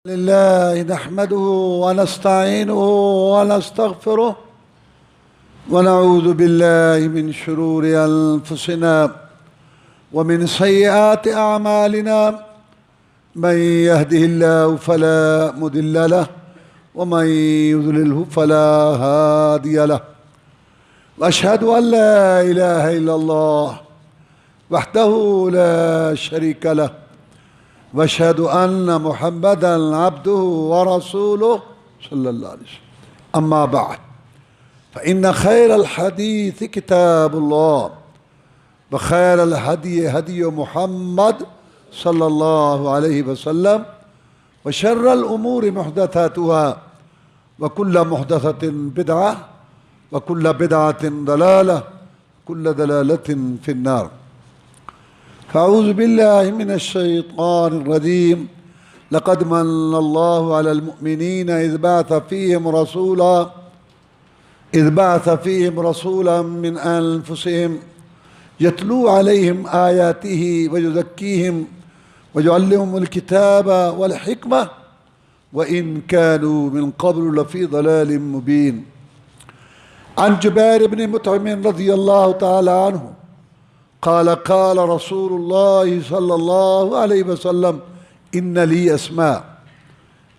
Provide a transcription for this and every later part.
لله نحمده ونستعينه ونستغفره ونعوذ بالله من شرور أنفسنا ومن سيئات أعمالنا من يهده الله فلا مضل له ومن يضلله فلا هادي له وأشهد أن لا إله إلا الله وحده لا شريك له وأشهد أن محمدًا عبده ورسوله صلى الله عليه وسلم أما بعد فإن خير الحديث كتاب الله وخير الهدي هدي محمد صلى الله عليه وسلم وشر الأمور محدثاتها وكل محدثة بدعة وكل بدعة ضلالة كل ضلالة في النار. فأعوذ بالله من الشيطان الرجيم. لقد من الله على المؤمنين إذ بعث فيهم رسولا من أنفسهم يتلو عليهم آياته ويزكيهم ويعلمهم الكتاب والحكمة وإن كانوا من قبل لفي ضلال مبين. عن جبير بن مطعم رضي الله تعالى عنه قال رسول الله صلى الله عليه وسلم إن لي أسماء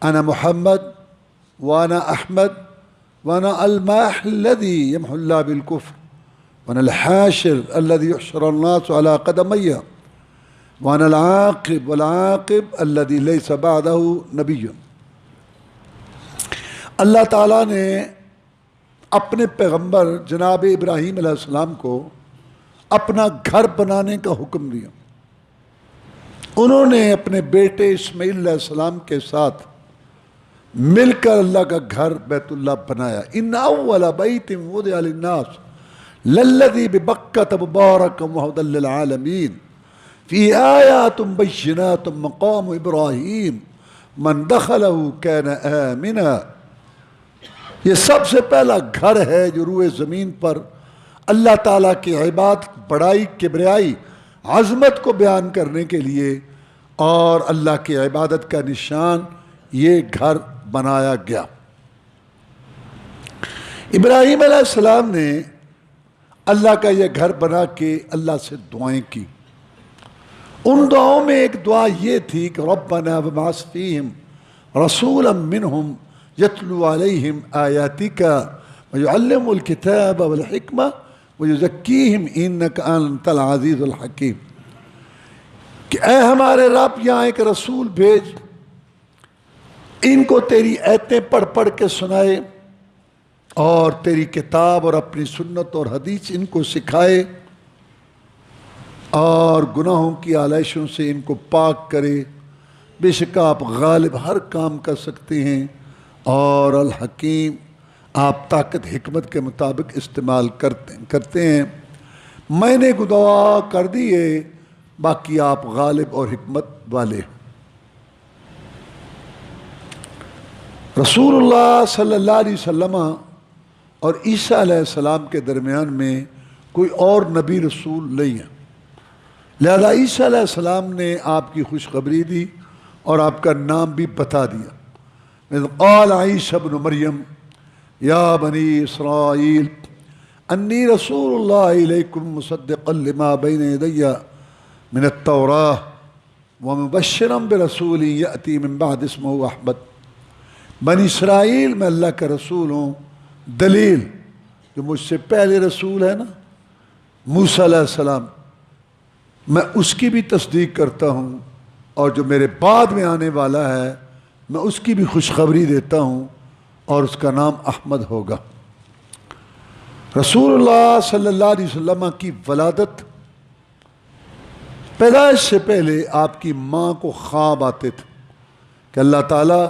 أنا محمد وأنا أحمد وأنا الماح الذي يمحو الله بالكفر وأنا الحاشر الذي يحشر الناس على قدمي وأنا العاقب والعاقب الذي ليس بعده نبي. اللہ تعالیٰ نے اپنے پیغمبر جناب ابراہیم علیہ السلام کو اپنا گھر بنانے کا حکم دیا. انہوں نے اپنے بیٹے اسماعیل علیہ السلام کے ساتھ مل کر اللہ کا گھر بیت اللہ بنایا. ان اول بیت وضع للناس للذی ببکۃ مبارکا وہدی للعالمین فی آیات بینات مقام ابراہیم من دخلہ کان آمنا. یہ سب سے پہلا گھر ہے جو روئے زمین پر اللہ تعالیٰ کی عبادت، بڑائی، کبریائی، عظمت کو بیان کرنے کے لیے اور اللہ کی عبادت کا نشان یہ گھر بنایا گیا. ابراہیم علیہ السلام نے اللہ کا یہ گھر بنا کے اللہ سے دعائیں کی. ان دعاؤں میں ایک دعا یہ تھی کہ ربنا وابعث فیہم رسولا منہم یتلو علیہم آیاتک ویعلمہم الکتاب والحکمہ وَيُزَكِّيهِمْ إِنَّكَ أَنْتَ الْعَزِيزُ الْحَكِيمُ. کہ اے ہمارے رب یہاں ایک رسول بھیج، ان کو تیری آیتیں پڑھ پڑھ کے سنائے اور تیری کتاب اور اپنی سنت اور حدیث ان کو سکھائے اور گناہوں کی آلائشوں سے ان کو پاک کرے. بے شک آپ غالب ہر کام کر سکتے ہیں اور الحکیم آپ طاقت حکمت کے مطابق استعمال کرتے ہیں. میں نے دعا کر دی ہے، باقی آپ غالب اور حکمت والے. رسول اللہ صلی اللہ علیہ وسلم اور عیسیٰ علیہ السلام کے درمیان میں کوئی اور نبی رسول نہیں ہے، لہذا عیسیٰ علیہ السلام نے آپ کی خوشخبری دی اور آپ کا نام بھی بتا دیا. قال عیسیٰ ابن مریم یا بنی اسرائیل انی رسول اللہ علیکم مصدقا لما بین یدی من التوراۃ ومبشرا برسول یأتی من بعد اسمہ احمد. بنی اسرائیل میں اللہ کا رسول ہوں. دلیل جو مجھ سے پہلے رسول ہے نا موسیٰ علیہ السلام، میں اس کی بھی تصدیق کرتا ہوں اور جو میرے بعد میں آنے والا ہے میں اس کی بھی خوشخبری دیتا ہوں اور اس کا نام احمد ہوگا. رسول اللہ صلی اللہ علیہ وسلم کی ولادت، پیدائش سے پہلے آپ کی ماں کو خواب آتے تھے کہ اللہ تعالیٰ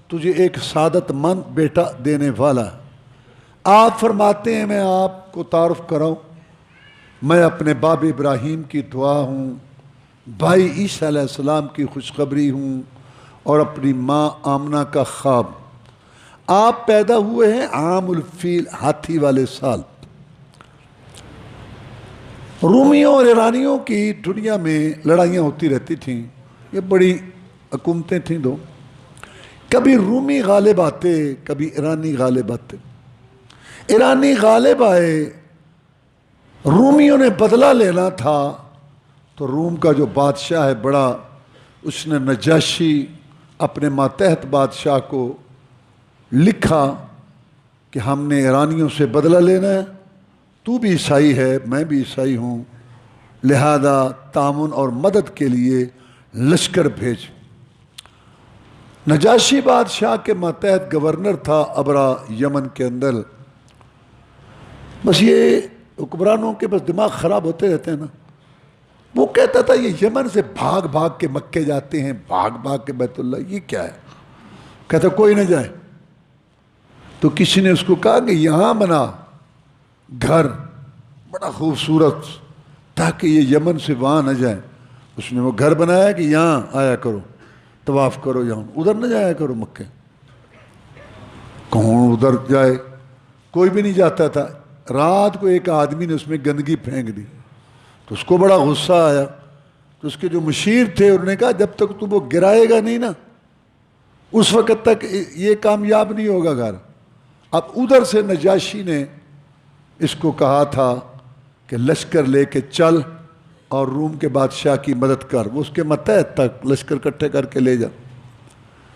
تجھے ایک سعادت مند بیٹا دینے والا ہے. آپ فرماتے ہیں میں آپ کو تعارف کراؤں، میں اپنے باپ ابراہیم کی دعا ہوں، بھائی عیسیٰ علیہ السلام کی خوشخبری ہوں اور اپنی ماں آمنہ کا خواب. آپ پیدا ہوئے ہیں عام الفیل، ہاتھی والے سال. رومیوں اور ایرانیوں کی دنیا میں لڑائیاں ہوتی رہتی تھیں. یہ بڑی حکومتیں تھیں دو. کبھی رومی غالب آتے، کبھی ایرانی غالب آتے۔ ایرانی غالب آئے، رومیوں نے بدلہ لینا تھا، تو روم کا جو بادشاہ ہے بڑا، اس نے نجاشی اپنے ماتحت بادشاہ کو لکھا کہ ہم نے ایرانیوں سے بدلہ لینا ہے، تو بھی عیسائی ہے، میں بھی عیسائی ہوں، لہذا تعاون اور مدد کے لیے لشکر بھیج۔ نجاشی بادشاہ کے ماتحت گورنر تھا ابرا یمن کے اندر۔ بس یہ حکمرانوں کے بس دماغ خراب ہوتے رہتے ہیں نا۔ وہ کہتا تھا یہ یمن سے بھاگ بھاگ کے مکے جاتے ہیں، بھاگ بھاگ کے بیت اللہ، یہ کیا ہے؟ کہتا کوئی نہ جائے۔ تو کسی نے اس کو کہا کہ یہاں بنا گھر بڑا خوبصورت، تاکہ یہ یمن سے وہاں نہ جائیں۔ اس نے وہ گھر بنایا کہ یہاں آیا کرو، طواف کرو، یہاں ادھر نہ جایا کرو مکے۔ کون ادھر جائے؟ کوئی بھی نہیں جاتا تھا۔ رات کو ایک آدمی نے اس میں گندگی پھینک دی تو اس کو بڑا غصہ آیا، تو اس کے جو مشیر تھے انہوں نے کہا جب تک تو وہ گرائے گا نہیں نا، اس وقت تک یہ کامیاب نہیں ہوگا گھر۔ اب ادھر سے نجاشی نے اس کو کہا تھا کہ لشکر لے کے چل اور روم کے بادشاہ کی مدد کر، وہ اس کے ماتحت تک لشکر اکٹھے کر کے لے جا۔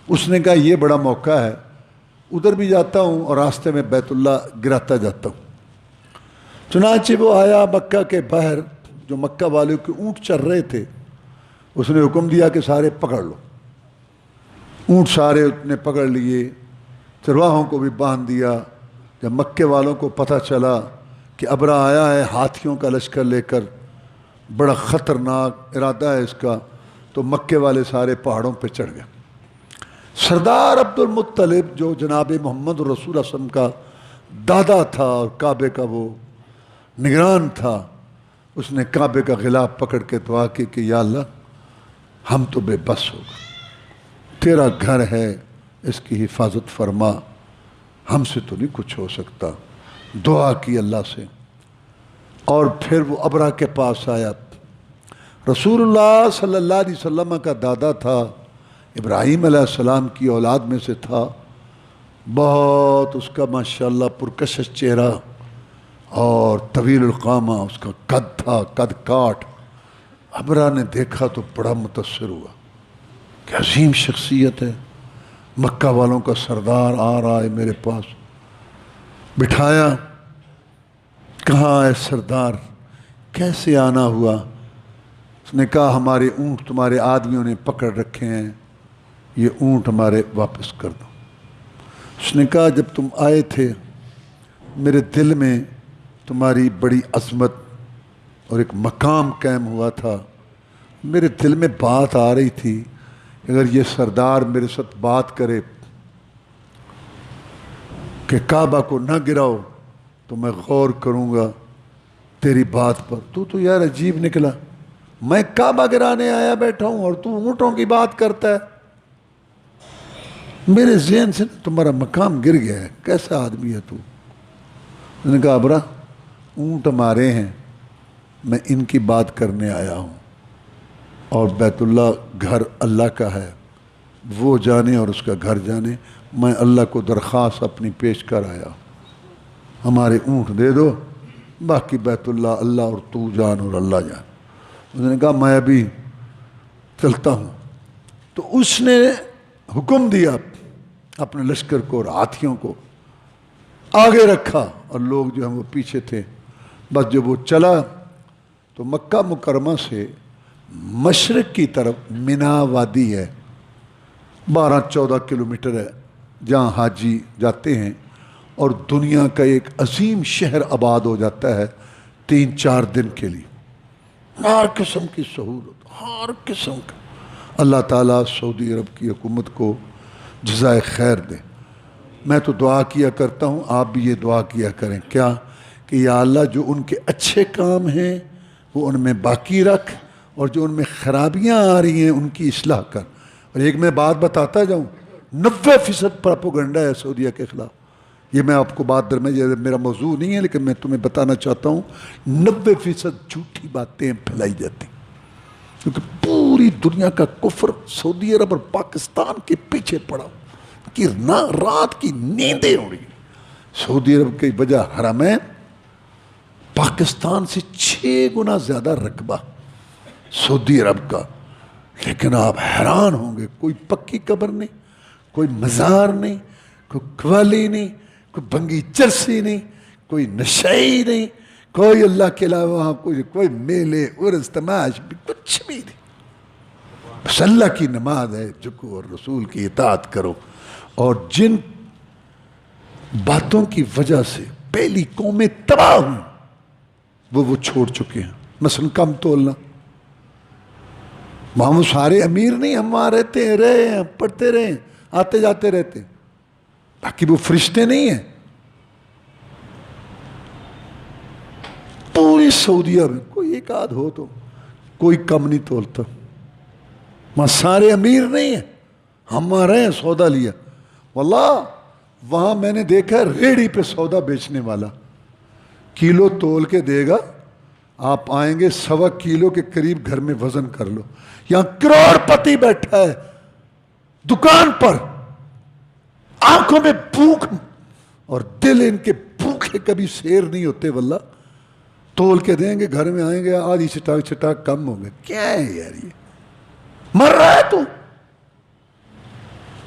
اس نے کہا یہ بڑا موقع ہے، ادھر بھی جاتا ہوں اور راستے میں بیت اللہ گراتا جاتا ہوں۔ چنانچہ وہ آیا مکہ کے باہر، جو مکہ والوں کے اونٹ چر رہے تھے، اس نے حکم دیا کہ سارے پکڑ لو۔ اونٹ سارے نے پکڑ لیے، چرواہوں کو بھی باندھ دیا۔ جب مکے والوں کو پتہ چلا کہ ابرا آیا ہے ہاتھیوں کا لشکر لے کر، بڑا خطرناک ارادہ ہے اس کا، تو مکے والے سارے پہاڑوں پہ چڑھ گئے۔ سردار عبد المطلب جو جناب محمد رسول اللہ صلی اللہ علیہ وسلم کا دادا تھا اور کعبے کا وہ نگران تھا، اس نے کعبے کا غلاف پکڑ کے دعا کی کہ یا اللہ ہم تو بے بس ہو گئے، تیرا گھر ہے، اس کی حفاظت فرما، ہم سے تو نہیں کچھ ہو سکتا۔ دعا کی اللہ سے، اور پھر وہ ابرا کے پاس آیا۔ رسول اللہ صلی اللہ علیہ وسلم کا دادا تھا، ابراہیم علیہ السلام کی اولاد میں سے تھا، بہت اس کا ماشاءاللہ پرکشش چہرہ اور طویل القامہ اس کا قد تھا، قد کاٹ۔ ابرا نے دیکھا تو بڑا متاثر ہوا کہ عظیم شخصیت ہے، مکہ والوں کا سردار آ رہا ہے میرے پاس۔ بٹھایا، کہاں ہے سردار، کیسے آنا ہوا؟ اس نے کہا ہمارے اونٹ تمہارے آدمیوں نے پکڑ رکھے ہیں، یہ اونٹ ہمارے واپس کر دو۔ اس نے کہا جب تم آئے تھے میرے دل میں تمہاری بڑی عظمت اور ایک مقام قائم ہوا تھا، میرے دل میں بات آ رہی تھی اگر یہ سردار میرے ساتھ بات کرے کہ کعبہ کو نہ گراؤ تو میں غور کروں گا تیری بات پر۔ تو یار عجیب نکلا، میں کعبہ گرانے آیا بیٹھا ہوں اور تو اونٹوں کی بات کرتا ہے۔ میرے ذہن سے تمہارا مقام گر گیا ہے، کیسا آدمی ہے تو؟ اس نے کہا ابرا اونٹ ہمارے ہیں، میں ان کی بات کرنے آیا ہوں، اور بیت اللہ گھر اللہ کا ہے، وہ جانے اور اس کا گھر جانے، میں اللہ کو درخواست اپنی پیش کر آیا، ہمارے اونٹ دے دو، باقی بیت اللہ اللہ اور تو جان اور اللہ جان۔ اس نے کہا میں ابھی چلتا ہوں۔ تو اس نے حکم دیا اپنے لشکر کو اور ہاتھیوں کو آگے رکھا، اور لوگ جو ہیں وہ پیچھے تھے۔ بس جب وہ چلا تو مکہ مکرمہ سے مشرق کی طرف منا وادی ہے، 12-14 کلومیٹر ہے، جہاں حاجی جاتے ہیں، اور دنیا کا ایک عظیم شہر آباد ہو جاتا ہے 3-4 دن کے لیے۔ ہر قسم کی سہولت، ہر قسم کا۔ اللہ تعالیٰ سعودی عرب کی حکومت کو جزائے خیر دے۔ میں تو دعا کیا کرتا ہوں، آپ بھی یہ دعا کیا کریں، کیا کہ یا اللہ جو ان کے اچھے کام ہیں وہ ان میں باقی رکھ، اور جو ان میں خرابیاں آ رہی ہیں ان کی اصلاح کر۔ اور ایک میں بات بتاتا جاؤں، 90% پراپوگنڈا ہے سعودیہ کے خلاف۔ یہ میں آپ کو بات یہ میرا موضوع نہیں ہے، لیکن میں تمہیں بتانا چاہتا ہوں 90% جھوٹی باتیں پھیلائی جاتی، کیونکہ پوری دنیا کا کفر سعودی عرب اور پاکستان کے پیچھے پڑا۔ کہ رات کی نیندیں اڑی. سعودی عرب کی وجہ حرمین، پاکستان سے 6 گنا زیادہ رقبہ سعودی عرب کا. لیکن آپ حیران ہوں گے، کوئی پکی قبر نہیں، کوئی مزار نہیں، کوئی قوالی نہیں، کوئی بنگی چرسی نہیں، کوئی نشئی نہیں، کوئی اللہ کے علاوہ وہاں کوئی میلے عرس تماش کچھ بھی نہیں. بس اللہ کی نماز ہے، جھکو اور رسول کی اطاعت کرو. اور جن باتوں کی وجہ سے پہلی قومیں تباہ ہوئیں وہ چھوڑ چکے ہیں. مثلا کم تولنا، وہاں وہ سارے امیر نہیں، ہم وہاں رہتے ہیں، رہے ہیں، پڑھتے رہے ہیں، آتے جاتے رہتے ہیں، باقی وہ فرشتے نہیں ہیں. پوری سعودیہ میں کوئی ایک آدھ ہو تو کوئی کم نہیں تولتا. وہاں سارے امیر نہیں ہیں، ہم وہاں رہے ہیں، سودا لیا. واللہ وہاں میں نے دیکھا ریڑھی پہ سودا بیچنے والا کلو تول کے دے گا، آپ آئیں گے 1.25 کلو کے قریب گھر میں وزن کر لو. یہاں کروڑ پتی بیٹھا ہے دکان پر، آنکھوں میں بھوک اور دل ان کے بھوکے کبھی سیر نہیں ہوتے. واللہ تول کے دیں گے، گھر میں آئیں گے آدھی چٹاک کم ہوں گے. کیا ہے یار، یہ مر رہا ہے تو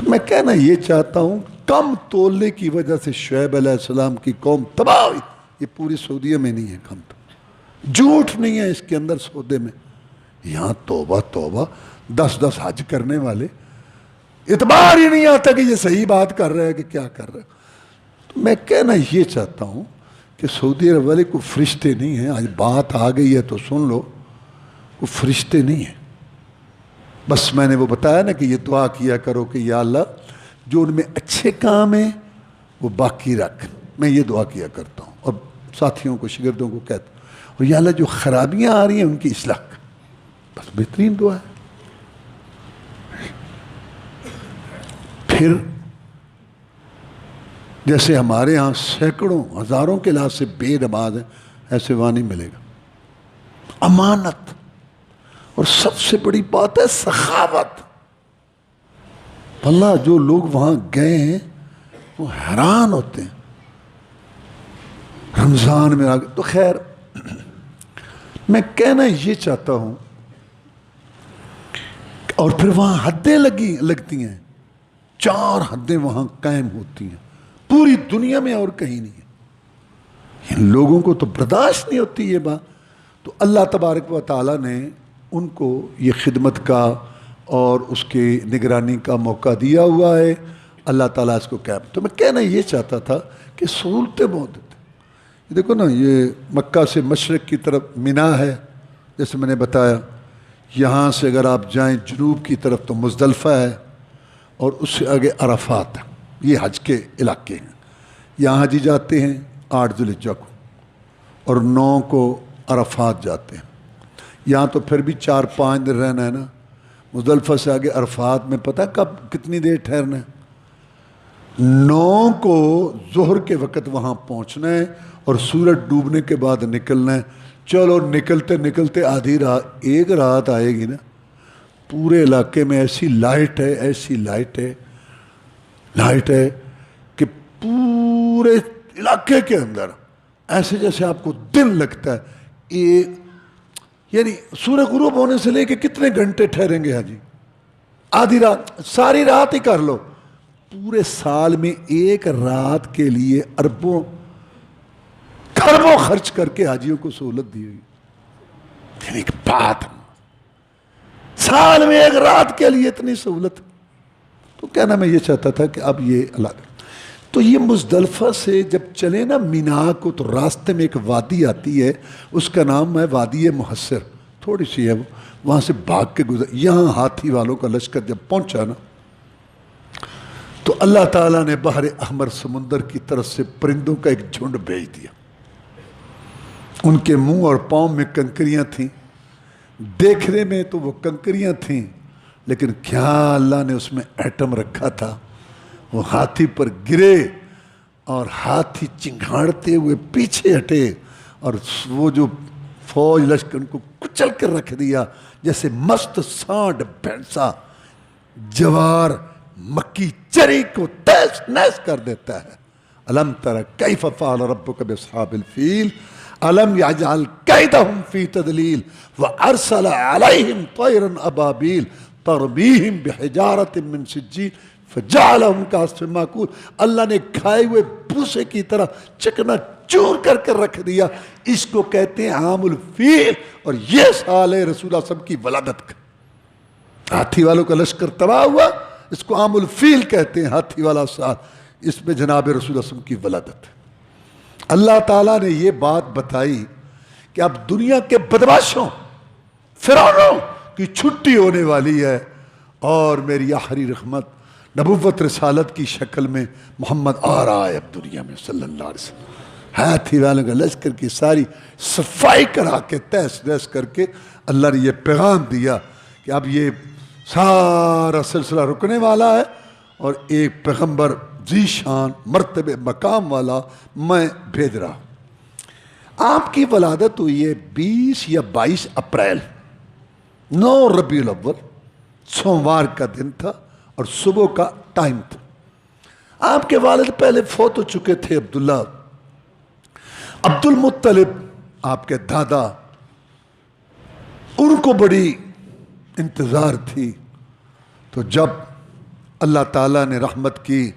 میں کہنا یہ چاہتا ہوں، کم تولنے کی وجہ سے شعیب علیہ السلام کی قوم تباہ ہوئی. یہ پوری سعودیہ میں نہیں ہے کم تو، جھوٹ نہیں ہے اس کے اندر سودے میں. یہاں توبہ توبہ 10 حج کرنے والے اعتبار ہی نہیں آتا کہ یہ صحیح بات کر رہے ہیں کہ کیا کر رہے ہیں. تو میں کہنا یہ چاہتا ہوں کہ سعودی عرب والے کوئی فرشتے نہیں ہیں. آج بات آ گئی ہے تو سن لو، کوئی فرشتے نہیں ہیں. بس میں نے وہ بتایا نا کہ یہ دعا کیا کرو کہ یا اللہ جو ان میں اچھے کام ہیں وہ باقی رکھ. میں یہ دعا کیا کرتا ہوں اور ساتھیوں کو، شاگردوں کو کہتا ہوں. اور یا اللہ جو خرابیاں آ رہی ہیں ان کی اصلاح کر. بس بہترین دعا ہے. پھر جیسے ہمارے ہاں سینکڑوں ہزاروں کے لحاظ سے بے نماز ہیں، ایسے وہاں نہیں ملے گا. امانت، اور سب سے بڑی بات ہے سخاوت. اللہ جو لوگ وہاں گئے ہیں وہ حیران ہوتے ہیں. رمضان میں آگے تو خیر میں کہنا یہ چاہتا ہوں. اور پھر وہاں حدیں لگتی ہیں، 4 حدیں وہاں قائم ہوتی ہیں پوری دنیا میں اور کہیں نہیں ہے. ان لوگوں کو تو برداشت نہیں ہوتی یہ بات. تو اللہ تبارک و تعالیٰ نے ان کو یہ خدمت کا اور اس کی نگرانی کا موقع دیا ہوا ہے. اللہ تعالیٰ اس کو کیا. تو میں کہنا یہ چاہتا تھا کہ سہولتیں بہت دیتے. دیکھو نا، یہ مکہ سے مشرق کی طرف مینا ہے جیسے میں نے بتایا. یہاں سے اگر آپ جائیں جنوب کی طرف تو مزدلفہ ہے، اور اس سے آگے عرفات ہے. یہ حج کے علاقے ہیں. یہاں حجی جاتے ہیں 8 ذوالحجہ کو اور 9 کو عرفات جاتے ہیں. یہاں تو پھر بھی 4-5 دن رہنا ہے نا. مزدلفہ سے آگے عرفات میں پتہ کب کتنی دیر ٹھہرنا ہے. 9 کو ظہر کے وقت وہاں پہنچنا ہے اور سورج ڈوبنے کے بعد نکلنا ہے. چلو نکلتے نکلتے آدھی رات، ایک رات آئے گی نا، پورے علاقے میں ایسی لائٹ ہے، ایسی لائٹ ہے کہ پورے علاقے کے اندر ایسے جیسے آپ کو دن لگتا ہے. یعنی سورج غروب ہونے سے لے کے کتنے گھنٹے ٹھہریں گے حاجی؟ آدھی رات، ساری رات ہی کر لو. پورے سال میں ایک رات کے لیے اربوں کھربوں خرچ کر کے حاجیوں کو سہولت دی ہوئی. ایک بات، سال میں ایک رات کے لیے اتنی سہولت. تو کہنا میں یہ چاہتا تھا کہ اب یہ اللہ. تو یہ مزدلفہ سے جب چلے نا مینا کو تو راستے میں ایک وادی آتی ہے، اس کا نام ہے وادی محسر. تھوڑی سی ہے، وہاں سے بھاگ کے گزر. یہاں ہاتھی والوں کا لشکر جب پہنچا نا تو اللہ تعالیٰ نے بحر احمر سمندر کی طرف سے پرندوں کا ایک جھنڈ بھیج دیا. ان کے منہ اور پاؤں میں کنکریاں تھیں. دیکھنے میں تو وہ کنکریاں تھیں، لیکن کیا اللہ نے اس میں ایٹم رکھا تھا. وہ ہاتھی پر گرے اور ہاتھی چنگھاڑتے ہوئے پیچھے ہٹے اور وہ جو فوج لشکر کو کچل کر رکھ دیا جیسے مست سانڈ بھینسا جوار مکی چری کو تیس نیس کر دیتا ہے. الم تر کیف فعل ربک باصحاب الفیل الم یجعل کیدہم فی تدلیل وارسل علیہم طیرا ابابیل ترمیہم بحجارۃ من سجیل فجعلہم کعصف مأکول. اللہ نے کھائے ہوئے بھوسے کی طرح چکنا چور کر کے رکھ دیا. اس کو کہتے ہیں عام الفیل، اور یہ سال ہے رسول اللہ صلی اللہ علیہ وسلم کی ولادت کا. ہاتھی والوں کا لشکر تباہ ہوا، اس کو عام الفیل کہتے ہیں، ہاتھی والا سال. اس میں جناب رسول اللہ صلی اللہ علیہ وسلم کی ولادت. اللہ تعالیٰ نے یہ بات بتائی کہ اب دنیا کے بدماشوں فرعونوں کی چھٹی ہونے والی ہے، اور میری آخری رحمت نبوت رسالت کی شکل میں محمد آ رہا ہے اب دنیا میں صلی اللہ علیہ وسلم. ہاتھی والوں کا لشکر کی ساری صفائی کرا کے تہس نہس کر کے اللہ نے یہ پیغام دیا کہ اب یہ سارا سلسلہ رکنے والا ہے، اور ایک پیغمبر ذی شان مرتبے مقام والا میں بھیج رہا ہوں. آپ کی ولادت ہوئی ہے 20 یا 22 اپریل 9 ربیع الاول، سوموار کا دن تھا اور صبح کا ٹائم تھا. آپ کے والد پہلے فوت ہو چکے تھے، عبداللہ. عبد المطلب آپ کے دادا، ان کو بڑی انتظار تھی. تو جب اللہ تعالیٰ نے رحمت کی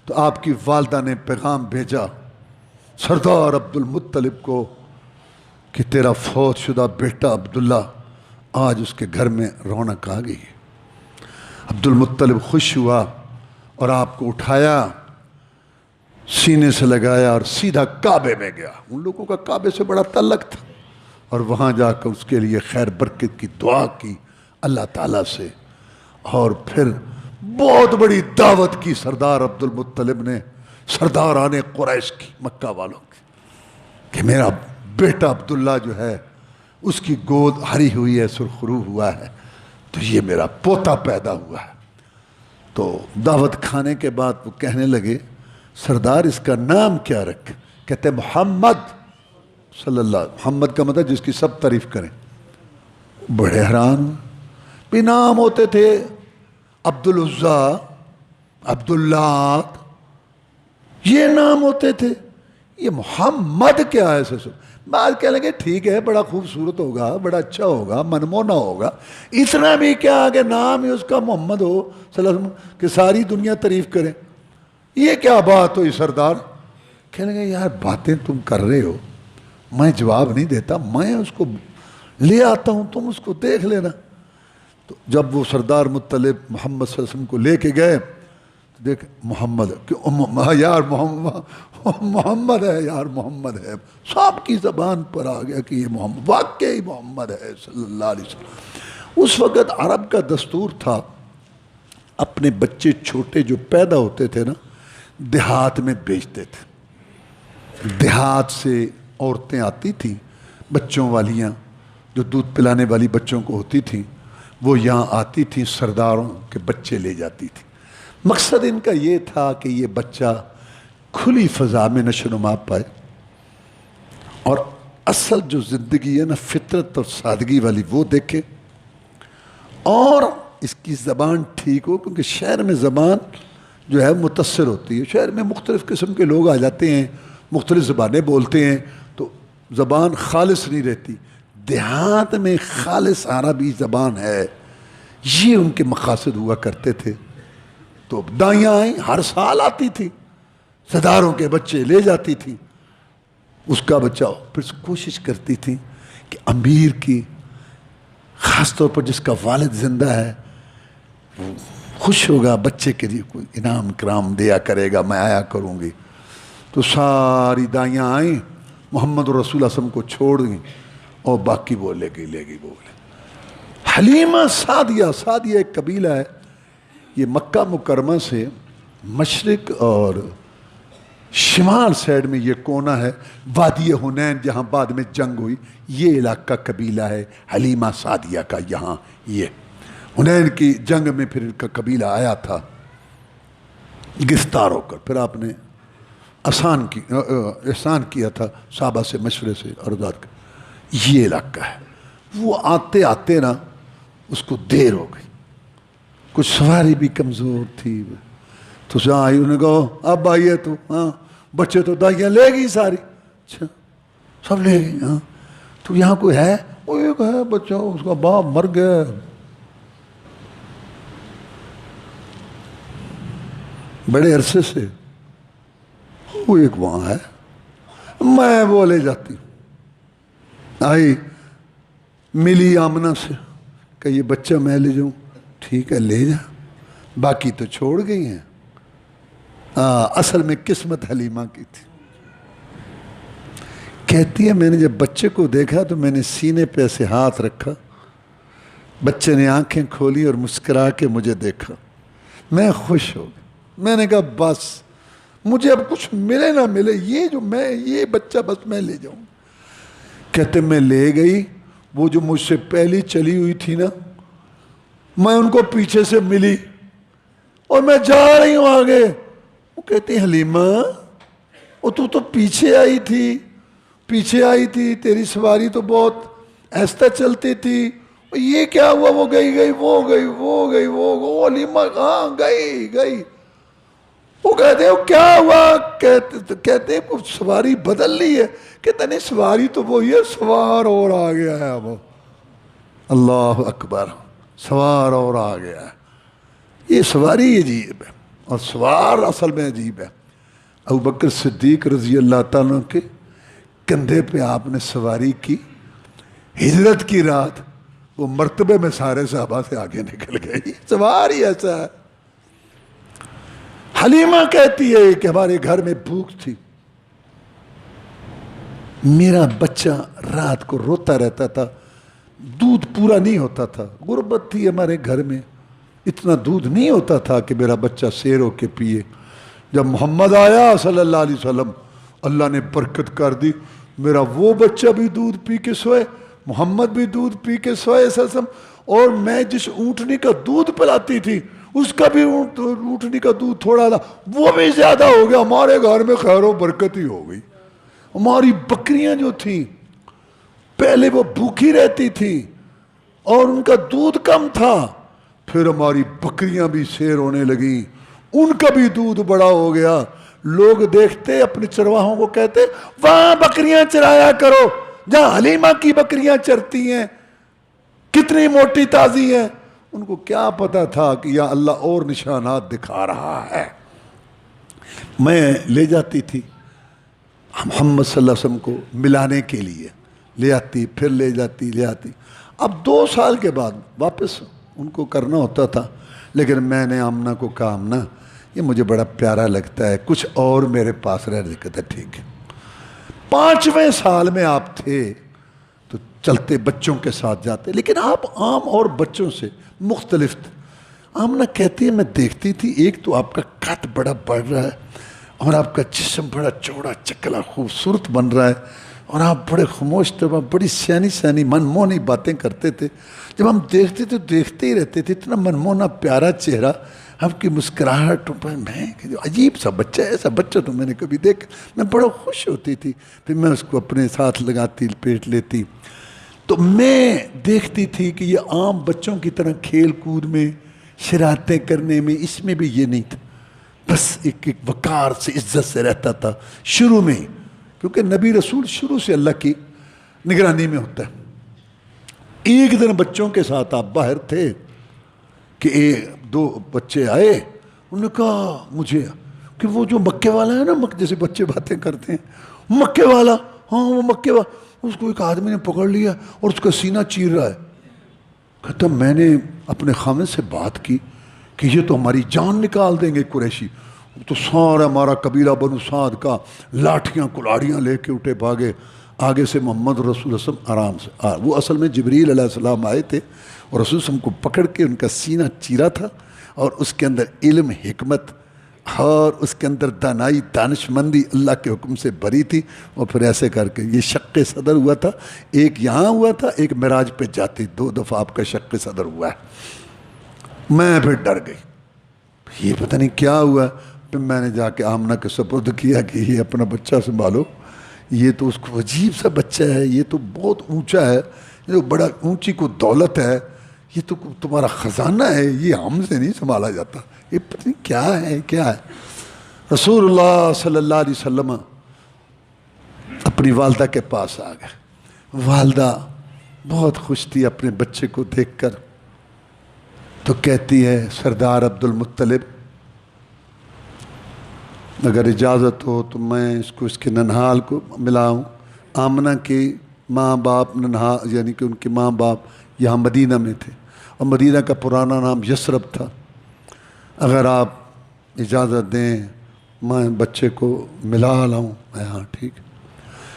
تو آپ کی والدہ نے پیغام بھیجا سردار عبد المطلب کو کہ تیرا فوت شدہ بیٹا عبداللہ آج اس کے گھر میں رونق آ گئی. عبد المطلب خوش ہوا اور آپ کو اٹھایا، سینے سے لگایا اور سیدھا کعبے میں گیا. ان لوگوں کا کعبے سے بڑا تعلق تھا، اور وہاں جا کر اس کے لیے خیر برکت کی دعا کی اللہ تعالیٰ سے. اور پھر بہت بڑی دعوت کی سردار عبد المطلب نے سرداران قریش کی، مکہ والوں کی، کہ میرا بیٹا عبداللہ جو ہے اس کی گود ہری ہوئی ہے، سرخرو ہوا ہے، تو یہ میرا پوتا پیدا ہوا ہے. تو دعوت کھانے کے بعد وہ کہنے لگے سردار اس کا نام کیا رکھ؟ کہتے محمد صلی اللہ علیہ وسلم. محمد کا مطلب جس کی سب تعریف کریں. بڑے حیران بھی نام ہوتے تھے عبد العزیٰ، عبد اللات، یہ نام ہوتے تھے، یہ محمد کیا ہے؟ بعد کہہ لیں گے ٹھیک ہے بڑا خوبصورت ہوگا، بڑا اچھا ہوگا، منمونا ہوگا، اتنا بھی کیا کہ نام ہی اس کا محمد ہو صلی اللہ علیہ وسلم کہ ساری دنیا تعریف کرے. یہ کیا بات ہوئی سردار؟ کہنے لگے یار باتیں تم کر رہے ہو، میں جواب نہیں دیتا، میں اس کو لے آتا ہوں، تم اس کو دیکھ لینا. تو جب وہ سردار مطلب محمد صلی اللہ علیہ وسلم کو لے کے گئے تو دیکھ محمد یار محمد ہے، یار محمد ہے. سب کی زبان پر آ گیا کہ یہ محمد واقعی محمد ہے صلی اللہ علیہ وسلم. اس وقت عرب کا دستور تھا اپنے بچے چھوٹے جو پیدا ہوتے تھے نا دیہات میں بیچتے تھے. دیہات سے عورتیں آتی تھیں بچوں والیاں، جو دودھ پلانے والی بچوں کو ہوتی تھیں، وہ یہاں آتی تھیں، سرداروں کے بچے لے جاتی تھیں. مقصد ان کا یہ تھا کہ یہ بچہ کھلی فضا میں نشو و نما پائے، اور اصل جو زندگی ہے نا فطرت اور سادگی والی وہ دیکھے، اور اس کی زبان ٹھیک ہو، کیونکہ شہر میں زبان جو ہے متاثر ہوتی ہے. شہر میں مختلف قسم کے لوگ آ جاتے ہیں، مختلف زبانیں بولتے ہیں، تو زبان خالص نہیں رہتی. دیہات میں خالص عربی زبان ہے، یہ ان کے مقاصد ہوا کرتے تھے. تو دائیاں آئیں، ہر سال آتی تھی، سرداروں کے بچے لے جاتی تھی. اس کا بچہ پھر کوشش کرتی تھی کہ امیر کی، خاص طور پر جس کا والد زندہ ہے، وہ خوش ہوگا، بچے کے لیے کوئی انعام کرام دیا کرے گا، میں آیا کروں گی. تو ساری دائیاں آئیں، محمد رسول اللہ صلی اللہ علیہ وسلم کو چھوڑ دیں، اور باقی وہ لے گئی. حلیمہ سعدیہ ایک قبیلہ ہے، یہ مکہ مکرمہ سے مشرق اور شمال سائڈ میں یہ کونا ہے، وادی حنین جہاں بعد میں جنگ ہوئی، یہ علاقہ قبیلہ ہے حلیمہ سعدیہ کا. یہاں یہ حنین کی جنگ میں پھر ان کا قبیلہ آیا تھا گرفتار ہو کر. پھر آپ نے احسان کیا تھا صحابہ سے مشورے سے اور ذات کا. یہ علاقہ ہے. وہ آتے آتے نا اس کو دیر ہو گئی، کچھ سواری بھی کمزور تھی، تو جہاں آئی انہوں نے کہا اب آئیے تو، ہاں بچے تو دائیاں لے گئی ساری، اچھا سب لے گئی، ہاں تو یہاں کوئی ہے؟ وہ ایک ہے بچہ، اس کا باپ مر گیا، بڑے عرصے سے، وہ ایک وہاں ہے، میں وہ لے جاتی ہوں۔ آئی ملی آمنہ سے کہ یہ بچہ میں لے جاؤں، ٹھیک ہے لے جا، باقی تو چھوڑ گئی ہیں۔ اصل میں قسمت حلیمہ کی تھی۔ کہتی ہے میں نے جب بچے کو دیکھا تو میں نے سینے پہ ایسے ہاتھ رکھا، بچے نے آنکھیں کھولی اور مسکرا کے مجھے دیکھا، میں خوش ہو گیا، میں نے کہا بس مجھے اب کچھ ملے نہ ملے، یہ بچہ بس میں لے جاؤں۔ کہتے میں لے گئی، وہ جو مجھ سے پہلی چلی ہوئی تھی نا، میں ان کو پیچھے سے ملی اور میں جا رہی ہوں آگے، وہ کہتی حلیمہ وہ تو پیچھے آئی تھی، تیری سواری تو بہت ایسا چلتی تھی، یہ کیا ہوا؟ وہ گئی وہ حلیمہ ہاں گئی، وہ کہتے ہیں کیا ہوا؟ کہتے ہیں کچھ سواری بدل لی ہے، کہتے نہیں سواری تو وہی ہے، سوار اور آ گیا ہے، اب اللہ اکبر، سوار اور آ گیا ہے۔ یہ سواری عجیب ہے اور سوار اصل میں عجیب ہے۔ ابوبکر صدیق رضی اللہ تعالیٰ کے کندھے پہ آپ نے سواری کی، ہجرت کی رات وہ مرتبے میں سارے صحابہ سے آگے نکل گئی، سوار ہی ایسا ہے۔ حلیمہ کہتی ہے کہ ہمارے گھر میں بھوک تھی، میرا بچہ رات کو روتا رہتا تھا، دودھ پورا نہیں ہوتا تھا، غربت تھی ہمارے گھر میں، اتنا دودھ نہیں ہوتا تھا کہ میرا بچہ سیر ہو کے پیے۔ جب محمد آیا صلی اللہ علیہ وسلم، اللہ نے برکت کر دی، میرا وہ بچہ بھی دودھ پی کے سوئے، محمد بھی دودھ پی کے سوئے صلی اللہ علیہ وسلم، اور میں جس اونٹنی کا دودھ پلاتی تھی اس کا بھی اونٹنی کا دودھ تھوڑا تھا، وہ بھی زیادہ ہو گیا، ہمارے گھر میں خیر و برکت ہی ہو گئی۔ ہماری بکریاں جو تھیں پہلے وہ بھوکی رہتی تھیں اور ان کا دودھ کم تھا، پھر ہماری بکریاں بھی سیر ہونے لگیں، ان کا بھی دودھ بڑا ہو گیا۔ لوگ دیکھتے اپنے چرواہوں کو کہتے وہاں بکریاں چرایا کرو جہاں حلیمہ کی بکریاں چرتی ہیں، کتنی موٹی تازی ہیں۔ ان کو کیا پتا تھا کہ یا اللہ اور نشانات دکھا رہا ہے۔ میں لے جاتی تھی محمد صلی اللہ علیہ وسلم کو ملانے کے لیے، لے آتی پھر لے جاتی لے آتی۔ اب 2 سال کے بعد واپس ان کو کرنا ہوتا تھا، لیکن میں نے آمنہ کو کہا آمنہ یہ مجھے بڑا پیارا لگتا ہے، کچھ اور میرے پاس رہ دکھتا ہے، ٹھیک ہے۔ 5ویں سال میں آپ تھے تو چلتے بچوں کے ساتھ جاتے، لیکن آپ عام اور بچوں سے مختلف تھے۔ آمنہ کہتی ہے میں دیکھتی تھی ایک تو آپ کا قد بڑا بڑھ رہا ہے اور آپ کا جسم بڑا چوڑا چکلا خوبصورت بن رہا ہے، اور آپ بڑے خاموش طبع بڑی سیانی منموہنی باتیں کرتے تھے، جب ہم دیکھتے تو دیکھتے ہی رہتے تھے، اتنا منموہنا پیارا چہرہ، آپ کی مسکراہٹ، میں عجیب سا بچہ، ایسا بچہ تو میں نے کبھی دیکھا، میں بڑا خوش ہوتی تھی، پھر میں اس کو اپنے ساتھ لگاتی پیٹ لیتی، تو میں دیکھتی تھی کہ یہ عام بچوں کی طرح کھیل کود میں شرارتیں کرنے میں اس میں بھی یہ نہیں تھا، بس ایک وقار سے عزت سے رہتا تھا شروع میں، کیونکہ نبی رسول شروع سے اللہ کی نگرانی میں ہوتا ہے۔ ایک دن بچوں کے ساتھ آپ باہر تھے کہ 2 بچے آئے، انہوں نے کہا مجھے کہ وہ جو مکے والا ہے نا، جیسے بچے باتیں کرتے ہیں، مکے والا، ہاں وہ مکے والا، اس کو ایک آدمی نے پکڑ لیا اور اس کا سینہ چیر رہا ہے۔ کہتا میں نے اپنے خامد سے بات کی کہ یہ تو ہماری جان نکال دیں گے قریشی، تو سارا ہمارا قبیلہ بنو سعد کا لاٹھیاں کلاڑیاں لے کے اٹھے بھاگے، آگے سے محمد رسول اللہ آرام سے وہ اصل میں جبریل علیہ السلام آئے تھے اور رسول اللہ کو پکڑ کے ان کا سینہ چیرا تھا، اور اس کے اندر علم، حکمت اور اس کے اندر دانائی، دانش مندی اللہ کے حکم سے بھری تھی، اور پھر ایسے کر کے یہ شق صدر ہوا تھا، ایک یہاں ہوا تھا، ایک معراج پہ جاتے، 2 دفعہ آپ کا شق صدر ہوا ہے۔ میں پھر ڈر گئی، یہ پتہ نہیں کیا ہوا، پھر میں نے جا کے آمنہ کے سپرد کیا کہ یہ اپنا بچہ سنبھالو، یہ تو اس کو عجیب سا بچہ ہے، یہ تو بہت اونچا ہے، یہ بڑا اونچی کو دولت ہے، یہ تو تمہارا خزانہ ہے، یہ ہم سے نہیں سنبھالا جاتا، یہ پتہ نہیں کیا ہے کیا ہے۔ رسول اللہ صلی اللہ علیہ وسلم اپنی والدہ کے پاس آ گئے۔ والدہ بہت خوش تھی اپنے بچے کو دیکھ کر، تو کہتی ہے سردار عبد المطلب اگر اجازت ہو تو میں اس کے ننہال کو ملاؤں۔ آمنہ کے ماں باپ ننہال یعنی کہ ان کے ماں باپ یہاں مدینہ میں تھے، اور مدینہ کا پرانا نام یثرب تھا۔ اگر آپ اجازت دیں میں بچے کو ملا لاؤں۔ میں ہاں ٹھیک۔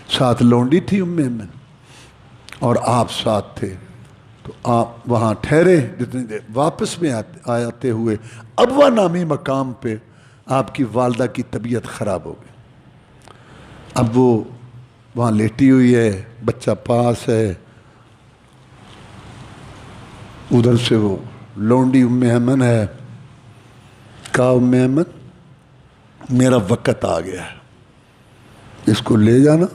ساتھ لونڈی تھی ام ایمن اور آپ ساتھ تھے، تو آپ وہاں ٹھہرے جتنی دیر۔ واپس میں آتے ہوئے ابوا نامی مقام پہ آپ کی والدہ کی طبیعت خراب ہو گئی۔ اب وہ وہاں لیٹی ہوئی ہے، بچہ پاس ہے، ادھر سے وہ لونڈی ام ایمن ہے۔ کہا ام ایمن میرا وقت آ گیا ہے، اس کو لے جانا،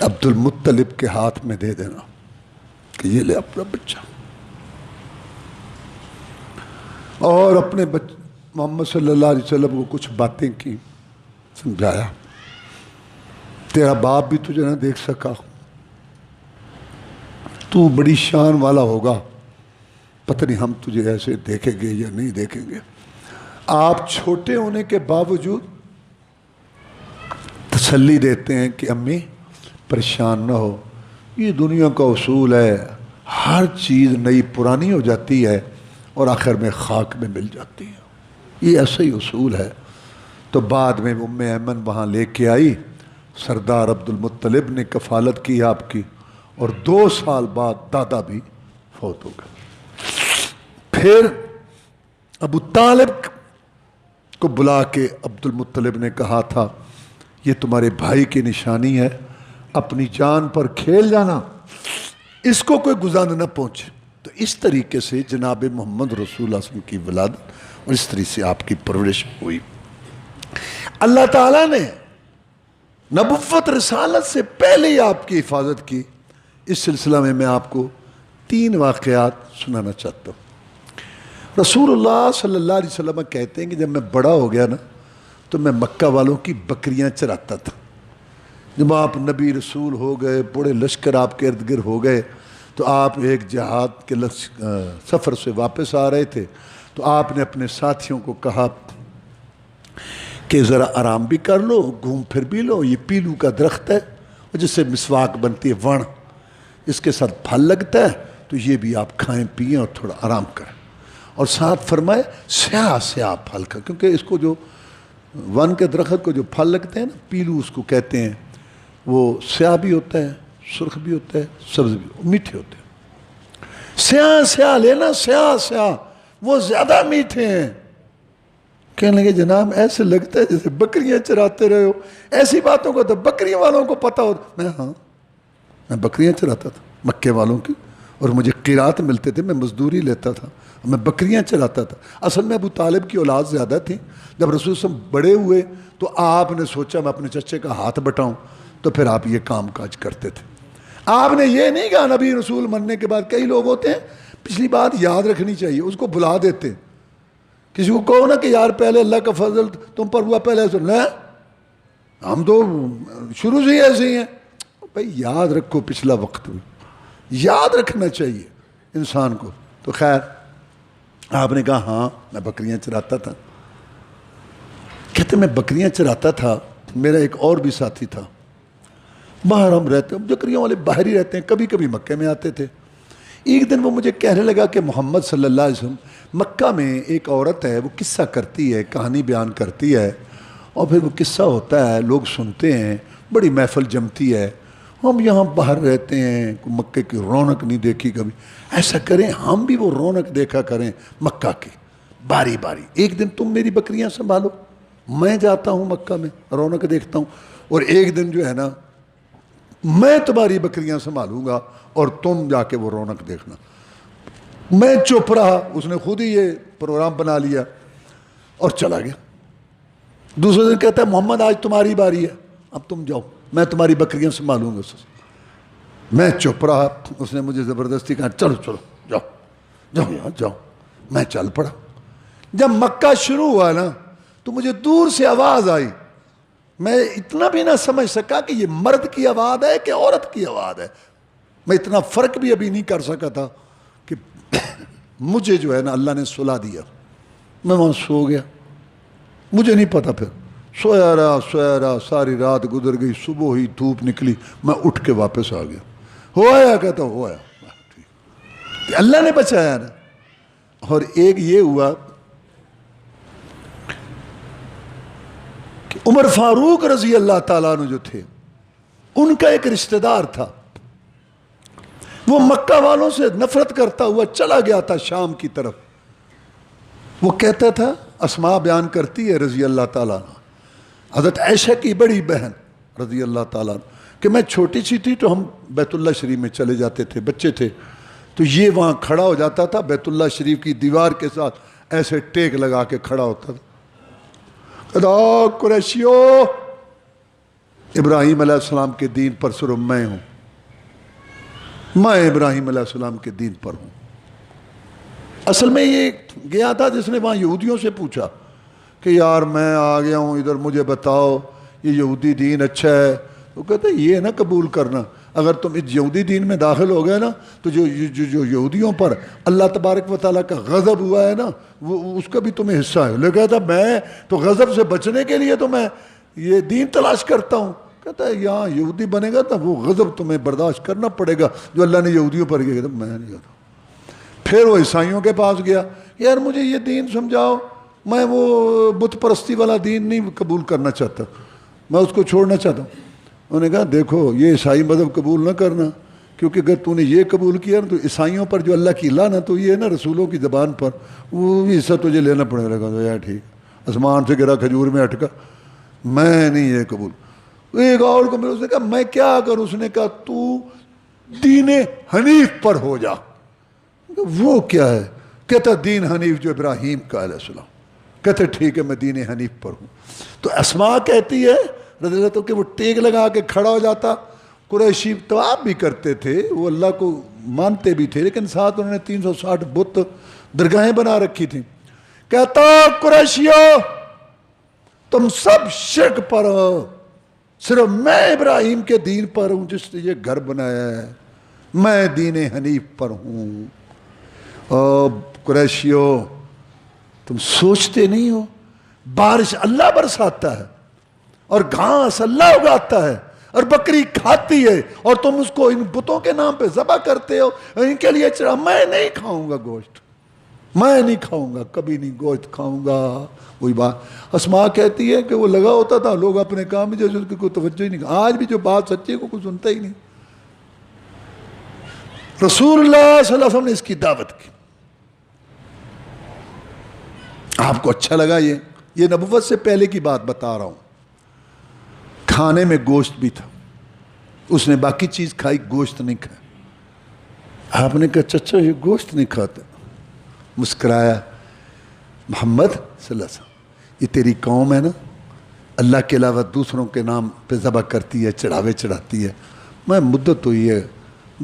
عبد المطلب کے ہاتھ میں دے دینا کہ یہ لے اپنا بچہ۔ اور اپنے محمد صلی اللہ علیہ وسلم کو کچھ باتیں کی، سمجھایا تیرا باپ بھی تجھے نہ دیکھ سکا، تو بڑی شان والا ہوگا، پتہ نہیں ہم تجھے ایسے دیکھیں گے یا نہیں دیکھیں گے۔ آپ چھوٹے ہونے کے باوجود تسلی دیتے ہیں کہ امی پریشان نہ ہو، یہ دنیا کا اصول ہے، ہر چیز نئی پرانی ہو جاتی ہے اور آخر میں خاک میں مل جاتی ہے، یہ ایسا ہی اصول ہے۔ تو بعد میں ام ایمن وہاں لے کے آئی، سردار عبد المطلب نے کفالت کی آپ کی، اور 2 سال بعد دادا بھی فوت ہو گئے۔ پھر ابو طالب کو بلا کے عبد المطلب نے کہا تھا یہ تمہارے بھائی کی نشانی ہے، اپنی جان پر کھیل جانا، اس کو کوئی گزار نہ پہنچے۔ تو اس طریقے سے جناب محمد رسول اللہ صلی اللہ علیہ وسلم کی ولادت اور اس طریقے سے آپ کی پرورش ہوئی۔ اللہ تعالیٰ نے نبوت رسالت سے پہلے ہی آپ کی حفاظت کی۔ اس سلسلہ میں آپ کو 3 واقعات سنانا چاہتا ہوں۔ رسول اللہ صلی اللہ علیہ وسلم کہتے ہیں کہ جب میں بڑا ہو گیا نا تو میں مکہ والوں کی بکریاں چراتا تھا۔ جب آپ نبی رسول ہو گئے، بڑے لشکر آپ کے ارد گرد ہو گئے، تو آپ ایک جہاد کے سفر سے واپس آ رہے تھے، تو آپ نے اپنے ساتھیوں کو کہا کہ ذرا آرام بھی کر لو، گھوم پھر بھی لو، یہ پیلو کا درخت ہے جس سے مسواک بنتی ہے، وڑ، اس کے ساتھ پھل لگتا ہے، تو یہ بھی آپ کھائیں پئیں اور تھوڑا آرام کریں۔ اور ساتھ فرمائے سیاہ سیاہ پھل کا، کیونکہ اس کو جو ون کے درخت کو جو پھل لگتے ہیں نا، پیلو اس کو کہتے ہیں، وہ سیاہ بھی ہوتا ہے، سرخ بھی ہوتا ہے، سبز بھی، میٹھے ہوتے ہیں۔ سیاہ سیاہ لینا، سیاہ سیاہ، وہ زیادہ میٹھے ہیں۔ کہنے لگے جناب ایسے لگتا ہے جیسے بکریاں چراتے رہے ہو، ایسی باتوں کو تو بکری والوں کو پتہ ہوتا۔ میں بکریاں چراتا تھا مکے والوں کی، اور مجھے قیرات ملتے تھے، میں مزدوری لیتا تھا، میں بکریاں چراتا تھا۔ اصل میں ابو طالب کی اولاد زیادہ تھی۔ جب رسول صلی اللہ علیہ وسلم بڑے ہوئے تو آپ نے سوچا میں اپنے چچے کا ہاتھ بٹاؤں، تو پھر آپ یہ کام کاج کرتے تھے۔ آپ نے یہ نہیں کہا نبی رسول مننے کے بعد، کئی لوگ ہوتے ہیں پچھلی بات یاد رکھنی چاہیے، اس کو بھلا دیتے۔ کسی کو کہو نا کہ یار پہلے اللہ کا فضل تم پر ہوا، پہلے سن لیں ہم تو شروع سے ہی ایسے ہی ہیں۔ بھائی یاد رکھو پچھلا وقت بھی یاد رکھنا چاہیے انسان کو۔ تو خیر آپ نے کہا ہاں میں بکریاں چراتا تھا۔ کہتے میں بکریاں چراتا تھا، میرا ایک اور بھی ساتھی تھا، باہر ہم رہتے ہیں، بکریوں والے باہر ہی رہتے ہیں، کبھی کبھی مکے میں آتے تھے۔ ایک دن وہ مجھے کہنے لگا کہ محمد صلی اللہ علیہ وسلم مکہ میں ایک عورت ہے، وہ قصہ کرتی ہے، کہانی بیان کرتی ہے، اور پھر وہ قصہ ہوتا ہے، لوگ سنتے ہیں، بڑی محفل جمتی ہے، ہم یہاں باہر رہتے ہیں، مکے کی رونق نہیں دیکھی کبھی، ایسا کریں ہم بھی وہ رونق دیکھا کریں مکہ کی، باری باری۔ ایک دن تم میری بکریاں سنبھالو، میں جاتا ہوں مکہ میں رونق دیکھتا ہوں، اور ایک دن جو ہے نا میں تمہاری بکریاں سنبھالوں گا اور تم جا کے وہ رونق دیکھنا۔ میں چپ رہا، اس نے خود ہی یہ پروگرام بنا لیا اور چلا گیا۔ دوسرے دن کہتا ہے محمد آج تمہاری باری ہے، اب تم جاؤ، میں تمہاری بکریاں سنبھالوں گا۔ میں چپ رہا. اس نے مجھے زبردستی کہا چلو چلو جاؤ جاؤ یہاں جاؤ. میں چل پڑا. جب مکہ شروع ہوا نا تو مجھے دور سے آواز آئی. میں اتنا بھی نہ سمجھ سکا کہ یہ مرد کی آواز ہے کہ عورت کی آواز ہے. میں اتنا فرق بھی ابھی نہیں کر سکا تھا کہ مجھے جو ہے نا اللہ نے سلا دیا. میں وہاں سو گیا. مجھے نہیں پتا. پھر سویا رہا ساری رات گزر گئی. صبح ہوئی دھوپ نکلی. میں اٹھ کے واپس آ گیا. ہو آیا کہتا ہو آیا. ٹھیک اللہ نے بچایا نا. اور ایک یہ ہوا کہ عمر فاروق رضی اللہ تعالیٰ عنہ جو تھے ان کا ایک رشتہ دار تھا. وہ مکہ والوں سے نفرت کرتا ہوا چلا گیا تھا شام کی طرف. وہ کہتا تھا, اسماء بیان کرتی ہے رضی اللہ تعالیٰ عنہ, حضرت عائشہ کی بڑی بہن رضی اللہ تعالیٰ عنہ, کہ میں چھوٹی سی تھی تو ہم بیت اللہ شریف میں چلے جاتے تھے, بچے تھے, تو یہ وہاں کھڑا ہو جاتا تھا بیت اللہ شریف کی دیوار کے ساتھ ایسے ٹیک لگا کے کھڑا ہوتا تھا. کہتا قریشیو ابراہیم علیہ السلام کے دین پر صرف میں ہوں, میں ابراہیم علیہ السلام کے دین پر ہوں. اصل میں یہ گیا تھا جس نے وہاں یہودیوں سے پوچھا کہ یار میں آ گیا ہوں ادھر, مجھے بتاؤ یہ یہودی دین اچھا ہے. تو کہتے یہ نہ قبول کرنا, اگر تم اس یہودی دین میں داخل ہو گئے نا تو جو یہودیوں پر اللہ تبارک و تعالیٰ کا غضب ہوا ہے نا وہ اس کا بھی تمہیں حصہ ہے. لیکن کہتا میں تو غضب سے بچنے کے لیے تو میں یہ دین تلاش کرتا ہوں. کہتا ہے یہاں یہودی بنے گا تو وہ غضب تمہیں برداشت کرنا پڑے گا جو اللہ نے یہودیوں پر کیا. کہتا میں نہیں کرتا. پھر وہ عیسائیوں کے پاس گیا, یار مجھے یہ دین سمجھاؤ, میں وہ بت پرستی والا دین نہیں قبول کرنا چاہتا, میں اس کو چھوڑنا چاہتا ہوں. انہوں نے کہا دیکھو یہ عیسائی مذہب قبول نہ کرنا, کیونکہ اگر تو نے یہ قبول کیا نا تو عیسائیوں پر جو اللہ کی لعنت تو یہ ہے نا رسولوں کی زبان پر, وہ بھی حصہ تجھے لینا پڑے گا. یار ٹھیک, آسمان سے گرا کھجور میں اٹکا, میں نہیں یہ قبول. ایک اور کو اس نے کہا میں کیا کروں. اس نے کہا تو دین حنیف پر ہو جا. وہ کیا ہے؟ کہتا دین حنیف جو ابراہیم کا علیہ السلام. کہتے ٹھیک ہے میں دین حنیف پر ہوں. تو اسماء کہتی ہے رضی اللہ تو کہ وہ ٹیک لگا کے کھڑا ہو جاتا. قریشی طواف بھی کرتے تھے, وہ اللہ کو مانتے بھی تھے, لیکن ساتھ انہوں نے 360 بت درگاہیں بنا رکھی تھیں. کہتا قریشیو تم سب شرک پر ہو, صرف میں ابراہیم کے دین پر ہوں جس نے یہ گھر بنایا ہے, میں دین حنیف پر ہوں. قریشیو تم سوچتے نہیں ہو بارش اللہ برساتا ہے اور گھاس اللہ اگاتا ہے اور بکری کھاتی ہے اور تم اس کو ان بتوں کے نام پہ ذبح کرتے ہو, ان کے لیے چڑھا. میں نہیں کھاؤں گا گوشت, میں نہیں کھاؤں گا, کبھی نہیں گوشت کھاؤں گا. وہی بات اسماء کہتی ہے کہ وہ لگا ہوتا تھا, لوگ اپنے کام میں جیسے اس کی کوئی توجہ ہی نہیں. آج بھی جو بات سچی ہے کو کوئی سنتا ہی نہیں. رسول اللہ صلی اللہ علیہ وسلم نے اس کی دعوت کی. آپ کو اچھا لگا؟ یہ نبوت سے پہلے کی بات بتا رہا ہوں. کھانے میں گوشت بھی تھا, اس نے باقی چیز کھائی, گوشت نہیں کھایا. آپ نے کہا چچا یہ گوشت نہیں کھاتا. مسکرایا. محمد صلی اللہ علیہ وسلم یہ تیری قوم ہے نا, اللہ کے علاوہ دوسروں کے نام پہ ذبح کرتی ہے, چڑھاوے چڑھاتی ہے. میں مدت ہوئی ہے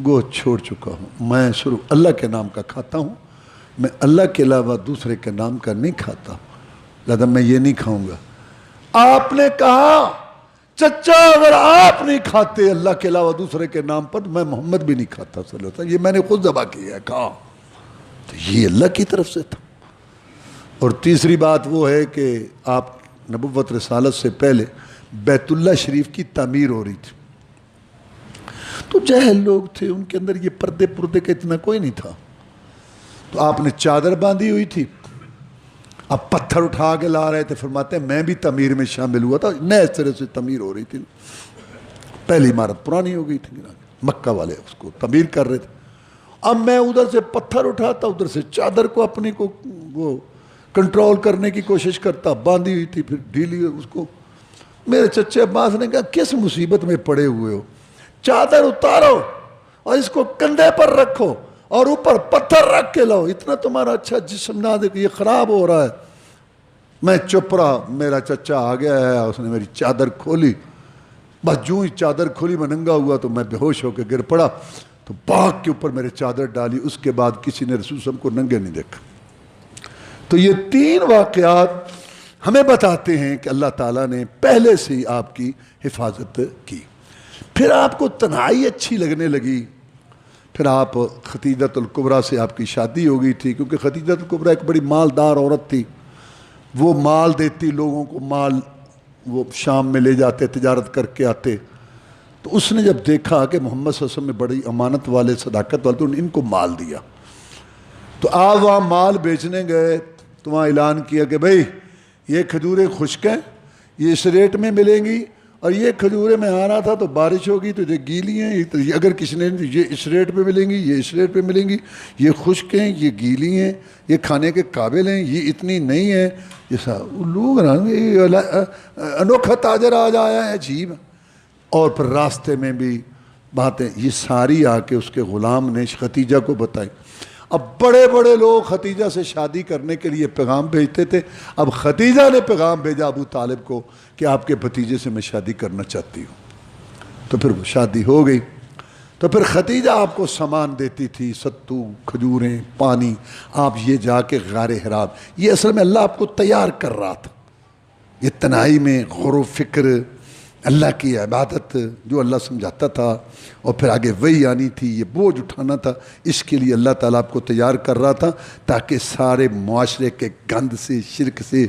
گوشت چھوڑ چکا ہوں, میں صرف اللہ کے نام کا کھاتا ہوں, میں اللہ کے علاوہ دوسرے کے نام کا نہیں کھاتا, لہذا میں یہ نہیں کھاؤں گا. آپ نے کہا چچا اگر آپ نہیں کھاتے اللہ کے علاوہ دوسرے کے نام پر, میں محمد بھی نہیں کھاتا صلی اللہ علیہ وسلم, یہ میں نے خود ذبح کیا ہے. کہا تو یہ اللہ کی طرف سے تھا. اور تیسری بات وہ ہے کہ آپ نبوت رسالت سے پہلے بیت اللہ شریف کی تعمیر ہو رہی تھی. تو جاہل لوگ تھے, ان کے اندر یہ پردے کا اتنا کوئی نہیں تھا. تو آپ نے چادر باندھی ہوئی تھی, اب پتھر اٹھا کے لا رہے تھے. فرماتے ہیں میں بھی تعمیر میں شامل ہوا تھا, نئے طرح سے تعمیر ہو رہی تھی. پہلی عمارت پرانی ہو گئی تھی, مکہ والے اس کو تعمیر کر رہے تھے. اب میں ادھر سے پتھر اٹھاتا, ادھر سے چادر کو اپنی کو وہ کنٹرول کرنے کی کوشش کرتا. باندھی ہوئی تھی پھر ڈھیلی اس کو. میرے چچے عباس نے کہا کس مصیبت میں پڑے ہوئے ہو, چادر اتارو اور اس کو کندھے پر رکھو اور اوپر پتھر رکھ کے لاؤ, اتنا تمہارا اچھا جسم نہ دیکھ یہ خراب ہو رہا ہے. میں چپ رہا. میرا چچا آ گیا ہے, اس نے میری چادر کھولی, بس جو ہی چادر کھلی میں ننگا ہوا تو میں بے ہوش ہو کے گر پڑا، تو باغ کے اوپر میرے چادر ڈالی، اس کے بعد کسی نے رسول صلی اللہ علیہ وسلم کو ننگے نہیں دیکھا۔ تو یہ 3 واقعات ہمیں بتاتے ہیں کہ اللہ تعالیٰ نے پہلے سے ہی آپ کی حفاظت کی۔ پھر آپ کو تنہائی اچھی لگنے لگی، پھر آپ خدیجہ الکبریٰ سے آپ کی شادی ہو گئی تھی، کیونکہ خدیجہ الکبریٰ ایک بڑی مالدار عورت تھی، وہ مال دیتی لوگوں کو، مال وہ شام میں لے جاتے، تجارت کر کے آتے۔ تو اس نے جب دیکھا کہ محمد صلی اللہ علیہ وسلم میں بڑی امانت والے، صداقت والے، تو ان کو مال دیا۔ تو آپ وہاں مال بیچنے گئے تو وہاں اعلان کیا کہ بھئی یہ کھجوریں خشک ہیں، یہ اس ریٹ میں ملیں گی، اور یہ کھجوریں میں آ رہا تھا تو بارش ہوگی تو یہ گیلی ہیں، تو اگر کسی نے یہ اس ریٹ پہ ملیں گی، یہ اس ریٹ پہ ملیں گی، یہ خشک ہیں، یہ گیلی ہیں، یہ کھانے کے قابل ہیں، یہ اتنی نہیں ہیں۔ یہ سب لوگ انوکھا تاجر آج آیا ہے، عجیب۔ اور پھر راستے میں بھی باتیں یہ ساری آ کے اس کے غلام نے خدیجہ کو بتائی۔ اب بڑے بڑے لوگ خدیجہ سے شادی کرنے کے لیے پیغام بھیجتے تھے، اب خدیجہ نے پیغام بھیجا ابو طالب کو کہ آپ کے بھتیجے سے میں شادی کرنا چاہتی ہوں۔ تو پھر وہ شادی ہو گئی۔ تو پھر خدیجہ آپ کو سامان دیتی تھی، ستو، کھجوریں، پانی، آپ یہ جا کے غار حرا۔ یہ اصل میں اللہ آپ کو تیار کر رہا تھا، یہ تنہائی میں غور و فکر، اللہ کی عبادت جو اللہ سمجھاتا تھا، اور پھر آگے وہی آنی تھی، یہ بوجھ اٹھانا تھا، اس کے لیے اللہ تعالیٰ آپ کو تیار کر رہا تھا تاکہ سارے معاشرے کے گند سے، شرک سے،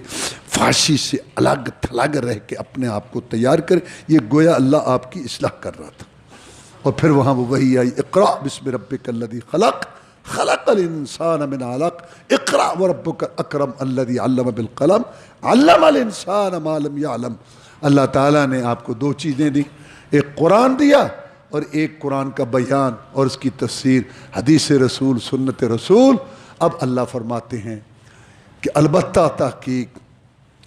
فحاشی سے الگ تھلگ رہ کے اپنے آپ کو تیار کرے۔ یہ گویا اللہ آپ کی اصلاح کر رہا تھا۔ اور پھر وہاں وہ وہی آئی، اقرأ بسم ربک الذی خلق خلق الانسان من علق اقرأ وربک الاکرم الذی علم بالقلم علم الانسان ما لم یعلم۔ اللہ تعالیٰ نے آپ کو 2 چیزیں دی، ایک قرآن دیا اور ایک قرآن کا بیان اور اس کی تفسیر، حدیث رسول، سنت رسول۔ اب اللہ فرماتے ہیں کہ البتہ تحقیق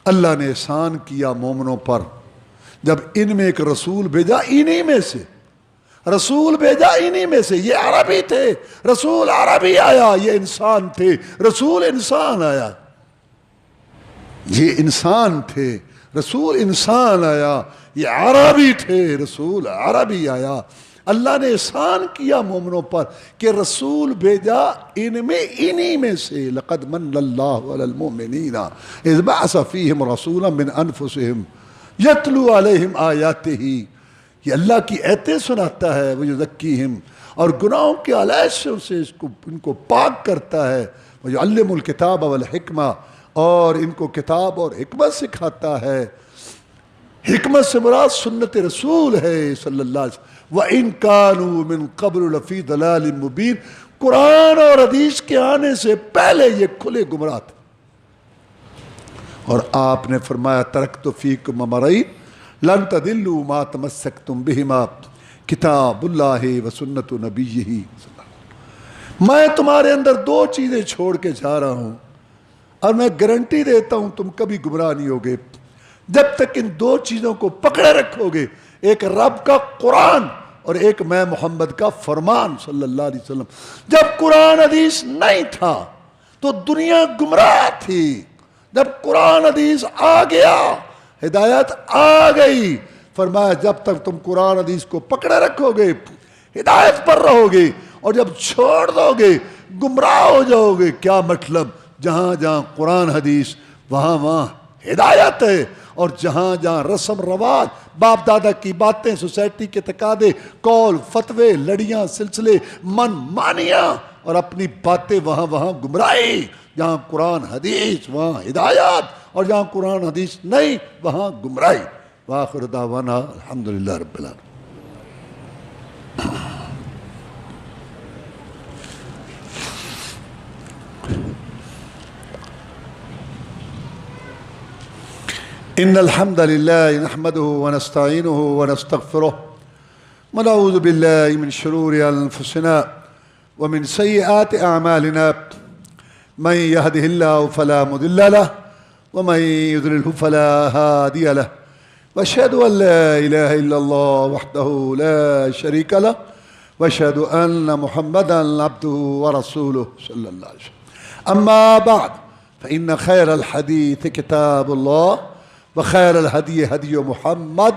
اللہ نے احسان کیا مومنوں پر جب ان میں ایک رسول بھیجا، انہی میں سے رسول بھیجا، انہی میں سے۔ یہ عربی تھے، رسول عربی آیا، یہ انسان تھے، رسول انسان آیا۔ یہ انسان تھے، رسول انسان آیا، یہ عربی تھے، رسول عربی آیا۔ اللہ نے احسان کیا مومنوں پر کہ رسول بھیجا ان میں، انہی میں سے۔ لقد من اللہ علی المؤمنین اذ بعث فیہم رسولا من انفسہم یتلو علیہم آیاتہ۔ یہ اللہ کی ایتیں سناتا ہے، ویزکیہم، اور گناہوں کے علیہ سے ان کو پاک کرتا ہے، ویعلم الکتاب والحکمہ، اور ان کو کتاب اور حکمت سکھاتا ہے۔ حکمت سے مراد سنت رسول ہے صلی اللہ علیہ وسلم۔ وَإِن كَانُوا مِن قَبْلُ لَفِي ضَلَالٍ مُبِينٍ، قرآن اور حدیث کے آنے سے پہلے یہ کھلے گمراہ تھے۔ اور آپ نے فرمایا ترکت فیکم امرین لن تضلوا ما تمسکتم بہما کتاب اللہ و سنت نبیہ۔ میں تمہارے اندر 2 چیزیں چھوڑ کے جا رہا ہوں، اور میں گارنٹی دیتا ہوں تم کبھی گمراہ نہیں ہوگے جب تک ان 2 چیزوں کو پکڑے رکھو گے، ایک رب کا قرآن اور ایک میں محمد کا فرمان صلی اللہ علیہ وسلم۔ جب قرآن حدیث نہیں تھا تو دنیا گمراہ تھی، جب قرآن حدیث آ گیا ہدایت آ گئی۔ فرمایا جب تک تم قرآن حدیث کو پکڑے رکھو گے ہدایت پر رہو گے، اور جب چھوڑ دو گے گمراہ ہو جاؤ گے۔ کیا مطلب؟ جہاں جہاں قرآن حدیث وہاں وہاں ہدایت ہے، اور جہاں جہاں رسم رواج، باپ دادا کی باتیں، سوسائٹی کے تقاضے، قول، فتوے، لڑیاں، سلسلے، من مانیاں اور اپنی باتیں، وہاں وہاں گمراہی۔ جہاں قرآن حدیث وہاں ہدایات، اور جہاں قرآن حدیث نہیں وہاں گمراہی۔ وآخر دعوانا الحمدللہ رب العالمین۔ إن الحمد لله نحمده ونستعينه ونستغفره ونعوذ بالله من شرور أنفسنا ومن سيئات أعمالنا، من يهده الله فلا مضل له ومن يضلله فلا هادي له، وأشهد أن لا إله إلا الله وحده لا شريك له، وأشهد أن محمدا عبده ورسوله صلى الله عليه وسلم۔ أما بعد فإن خير الحديث كتاب الله، وخير الهدي هدي محمد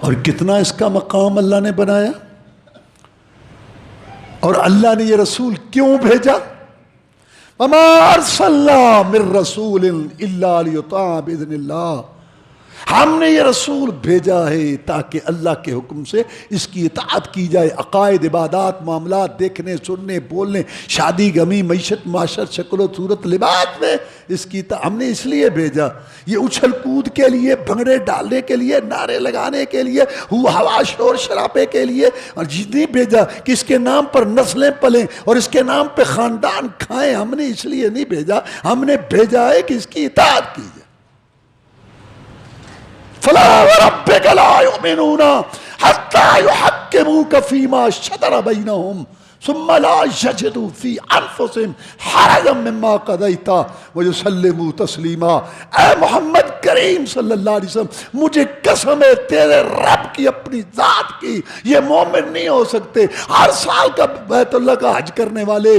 اور کتنا اس کا مقام اللہ نے بنایا، اور اللہ نے یہ رسول کیوں بھیجا؟ وما ارسلنا من رسول الا لیطاع باذن اللہ، ہم نے یہ رسول بھیجا ہے تاکہ اللہ کے حکم سے اس کی اطاعت کی جائے، عقائد، عبادات، معاملات، دیکھنے، سننے، بولنے، شادی، غمی، معیشت، معاشرت، شکل و صورت، لباس میں اس کی ہم نے اس لیے بھیجا، یہ اچھل کود کے لیے، بھنگڑے ڈالنے کے لیے، نعرے لگانے کے لیے، ہوا شور شرابے کے لیے، اور نہیں بھیجا کہ اس کے نام پر نسلیں پلیں اور اس کے نام پہ خاندان کھائیں، ہم نے اس لیے نہیں بھیجا، ہم نے بھیجا ہے کہ اس کی اطاعت کی جائے۔ فلا وربك لا يؤمنون حتى يحكموك فيما شجر بينهم ثم لا يجدوا في انفسهم حرجا مما قضيت ويسلموا تسلیما۔ اے محمد کریم صلی اللہ علیہ وسلم، مجھے قسم ہے تیرے رب کی، اپنی ذات کی، یہ مومن نہیں ہو سکتے ہر سال کا بیت اللہ کا حج کرنے والے،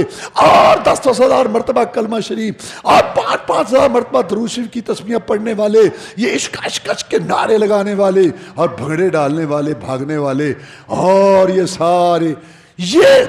اور 10,000 مرتبہ کلمہ شریف، اور 5,000 مرتبہ درود شریف کی تسبیحاں پڑھنے والے، یہ عشق عشق عشق کے نعرے لگانے والے اور بھنگڑے ڈالنے والے، بھاگنے والے، اور یہ سارے، یہ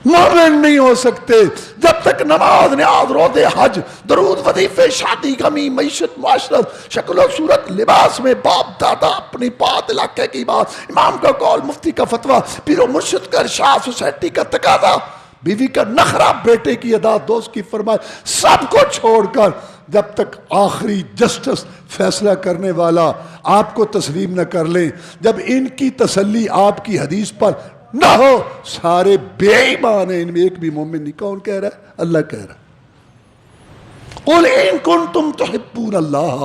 مومن نہیں ہو سکتے جب تک نماز، نیاز، روزے، حج، درود، وظیفے، شادی، غمی، معیشت، معاشرت، شکل و صورت، لباس میں باپ دادا، اپنی بات، علاقے کی بات، امام کا قول، مفتی کا فتویٰ، پیر و مرشد کا ارشاد، سوسائٹی کا تقاضا، بیوی کا نخرہ، بیٹے کی ادا، دوست کی فرمائش، سب کو چھوڑ کر جب تک آخری جسٹس فیصلہ کرنے والا آپ کو تسلیم نہ کر لیں، جب ان کی تسلی آپ کی حدیث پر نہ ہو، سارے بے ایمان ہیں، ان میں ایک بھی مومن نہیں۔ کون کہہ رہا ہے؟ اللہ کہہ رہا ہے۔ قل ان کنتم تحبون اللہ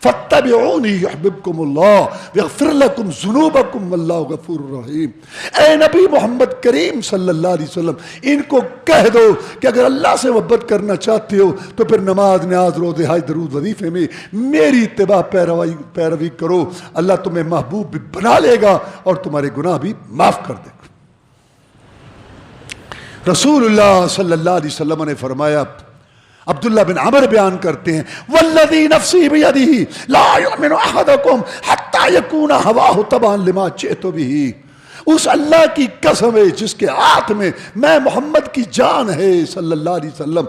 فاتبعونی یحببکم اللہ ویغفر لکم ذنوبکم واللہ غفور رحیم۔ اے نبی محمد کریم صلی اللہ علیہ وسلم، ان کو کہہ دو کہ اگر اللہ سے محبت کرنا چاہتے ہو تو پھر نماز، نیاز، روزے، حج، درود، وظیفے میں میری اتباع پیروی کرو، اللہ تمہیں محبوب بھی بنا لے گا اور تمہارے گناہ بھی معاف کر دے گا۔ رسول اللہ صلی اللہ علیہ وسلم نے فرمایا، عبداللہ بن عمر بیان کرتے ہیں، والذی نفسی بیدہ لا یؤمن احدکم حتی یکون ہواہ تبعا لما جئت بہ، اس اللہ کی قسم ہے جس کے ہاتھ میں میں محمد کی جان ہے صلی اللہ علیہ وسلم،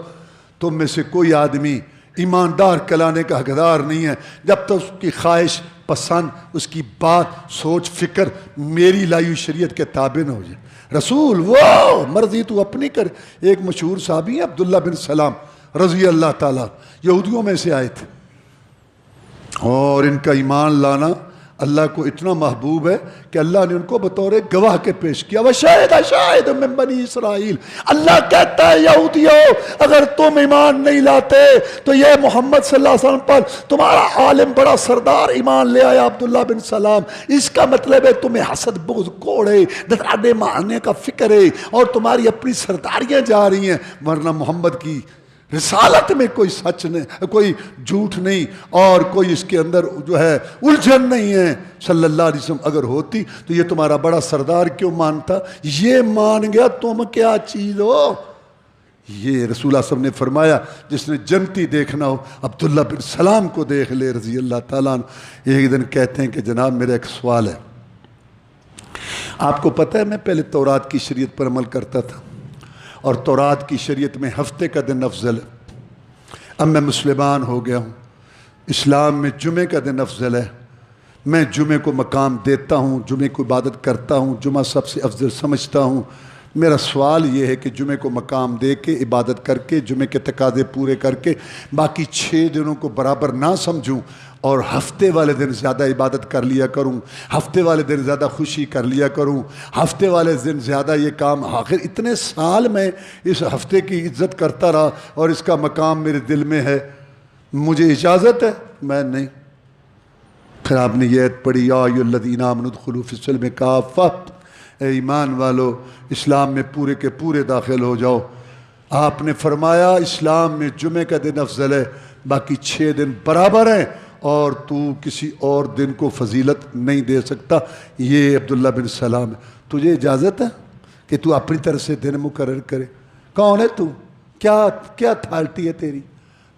تم میں سے کوئی آدمی ایماندار کہلانے کا حقدار نہیں ہے جب تک اس کی خواہش، پسند، اس کی بات، سوچ، فکر میری لائی ہوئی شریعت کے تابع نہ ہو جائے۔ رسول وہ مرضی تو اپنی کر۔ ایک مشہور صحابی ہیں عبداللہ بن سلام رضی اللہ تعالیٰ، یہودیوں میں سے آئے تھے، اور ان کا ایمان لانا اللہ کو اتنا محبوب ہے کہ اللہ نے ان کو بطور گواہ کے پیش کیا، وَشَهِدَ شَاهِدٌ مِّن بَنِي اسرائیل، اللہ کہتا ہے یہودیوں اگر تم ایمان نہیں لاتے تو یہ محمد صلی اللہ علیہ وسلم پر تمہارا عالم بڑا سردار ایمان لے آیا عبداللہ بن سلام، اس کا مطلب ہے تمہیں حسد، بغض، کوڑ ہے، دتانے مارنے کا فکر ہے، اور تمہاری اپنی سرداریاں جا رہی ہیں، ورنہ محمد کی رسالت میں کوئی سچ نہیں، کوئی جھوٹ نہیں، اور کوئی اس کے اندر جو ہے الجھن نہیں ہے۔ صلی اللہ علیہ وسلم اگر ہوتی تو یہ تمہارا بڑا سردار کیوں مانتا؟ یہ مان گیا، تم کیا چیز ہو؟ یہ رسول اللہ صلی اللہ علیہ وسلم نے فرمایا جس نے جنتی دیکھنا ہو عبداللہ بن سلام کو دیکھ لے رضی اللہ تعالیٰ عنہ۔ ایک دن کہتے ہیں کہ جناب میرا ایک سوال ہے، آپ کو پتہ ہے میں پہلے تورات کی شریعت پر عمل کرتا تھا، اور تورات کی شریعت میں ہفتے کا دن افضل ہے، اب میں مسلمان ہو گیا ہوں، اسلام میں جمعے کا دن افضل ہے، میں جمعے کو مقام دیتا ہوں، جمعے کو عبادت کرتا ہوں، جمعہ سب سے افضل سمجھتا ہوں۔ میرا سوال یہ ہے کہ جمعے کو مقام دے کے، عبادت کر کے، جمعے کے تقاضے پورے کر کے باقی 6 دنوں کو برابر نہ سمجھوں اور ہفتے والے دن زیادہ عبادت کر لیا کروں، ہفتے والے دن زیادہ خوشی کر لیا کروں، ہفتے والے دن زیادہ یہ کام، آخر اتنے سال میں اس ہفتے کی عزت کرتا رہا اور اس کا مقام میرے دل میں ہے، مجھے اجازت ہے؟ میں نہیں۔ پھر آپ نے یہ آیت پڑھی، یا ایھا الذین آمنوا ادخلوا فی السلم کافۃ، اے ایمان والو اسلام میں پورے کے پورے داخل ہو جاؤ۔ آپ نے فرمایا اسلام میں جمعے کا دن افضل ہے، باقی 6 دن برابر ہیں، اور تو کسی اور دن کو فضیلت نہیں دے سکتا۔ یہ عبداللہ بن سلام ہے، تجھے اجازت ہے کہ تو اپنی طرف سے دن مقرر کرے؟ کون ہے تو؟ کیا اتھارٹی ہے تیری؟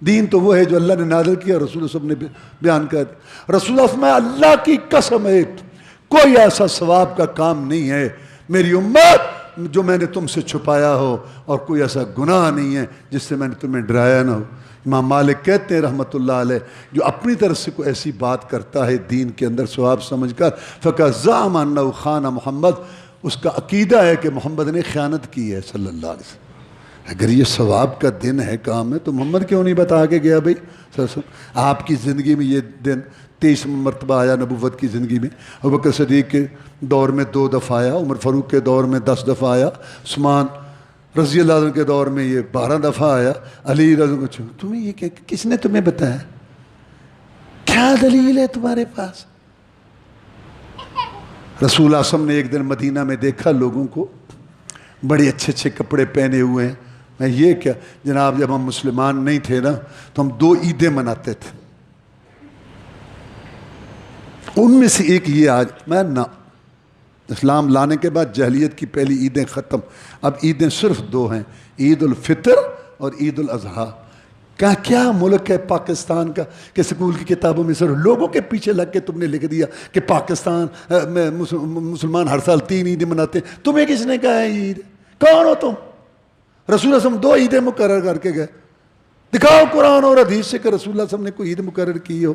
دین تو وہ ہے جو اللہ نے نازل کیا، رسول صلی اللہ علیہ وسلم نے بیان کر دیا۔ رسول اللہ صلی اللہ علیہ وسلم اللہ کی قسم ہے کوئی ایسا ثواب کا کام نہیں ہے میری امت جو میں نے تم سے چھپایا ہو، اور کوئی ایسا گناہ نہیں ہے جس سے میں نے تمہیں ڈرایا نہ ہو۔ امام مالک کہتے ہیں رحمۃ اللہ علیہ، جو اپنی طرف سے کوئی ایسی بات کرتا ہے دین کے اندر ثواب سمجھ کر، فَقَدْ زَعَمَ أَنَّهُ خَانَ محمد، اس کا عقیدہ ہے کہ محمد نے خیانت کی ہے صلی اللہ علیہ وسلم۔ اگر یہ ثواب کا دن ہے، کام ہے، تو محمد کیوں نہیں بتا کے گیا بھائی صلی اللہ علیہ وسلم؟ آپ کی زندگی میں یہ دن 23 مرتبہ آیا، نبوت کی زندگی میں ابوبکر صدیق کے دور میں 2 دفعہ آیا، عمر فاروق کے دور میں 10 دفعہ آیا، عثمان رضی اللہ عنہ کے دور میں یہ 12 دفعہ آیا، علی رضی اللہ عنہ۔ تمہیں یہ کس نے تمہیں بتایا؟ کیا دلیل ہے تمہارے پاس؟ رسول اعظم نے ایک دن مدینہ میں دیکھا لوگوں کو بڑے اچھے اچھے کپڑے پہنے ہوئے ہیں۔ میں یہ کیا جناب، جب ہم مسلمان نہیں تھے نا تو ہم 2 عیدیں مناتے تھے، ان میں سے ایک یہ آج میں نہ اسلام لانے کے بعد جاہلیت کی پہلی عیدیں ختم، اب عیدیں صرف 2 ہیں، عید الفطر اور عید الاضحیٰ۔ کیا ملک ہے پاکستان کا کہ سکول کی کتابوں میں صرف لوگوں کے پیچھے لگ کے تم نے لکھ دیا کہ پاکستان میں مسلمان ہر سال 3 عیدیں مناتے ہیں۔ تمہیں کس نے کہا ہے عید؟ کون ہو تم؟ رسول اللہ صلی اللہ علیہ وسلم 2 عیدیں مقرر کر کے گئے، دکھاؤ قرآن اور حدیث سے کہ رسول اللہ صلی اللہ علیہ وسلم نے کوئی عید مقرر کی ہو۔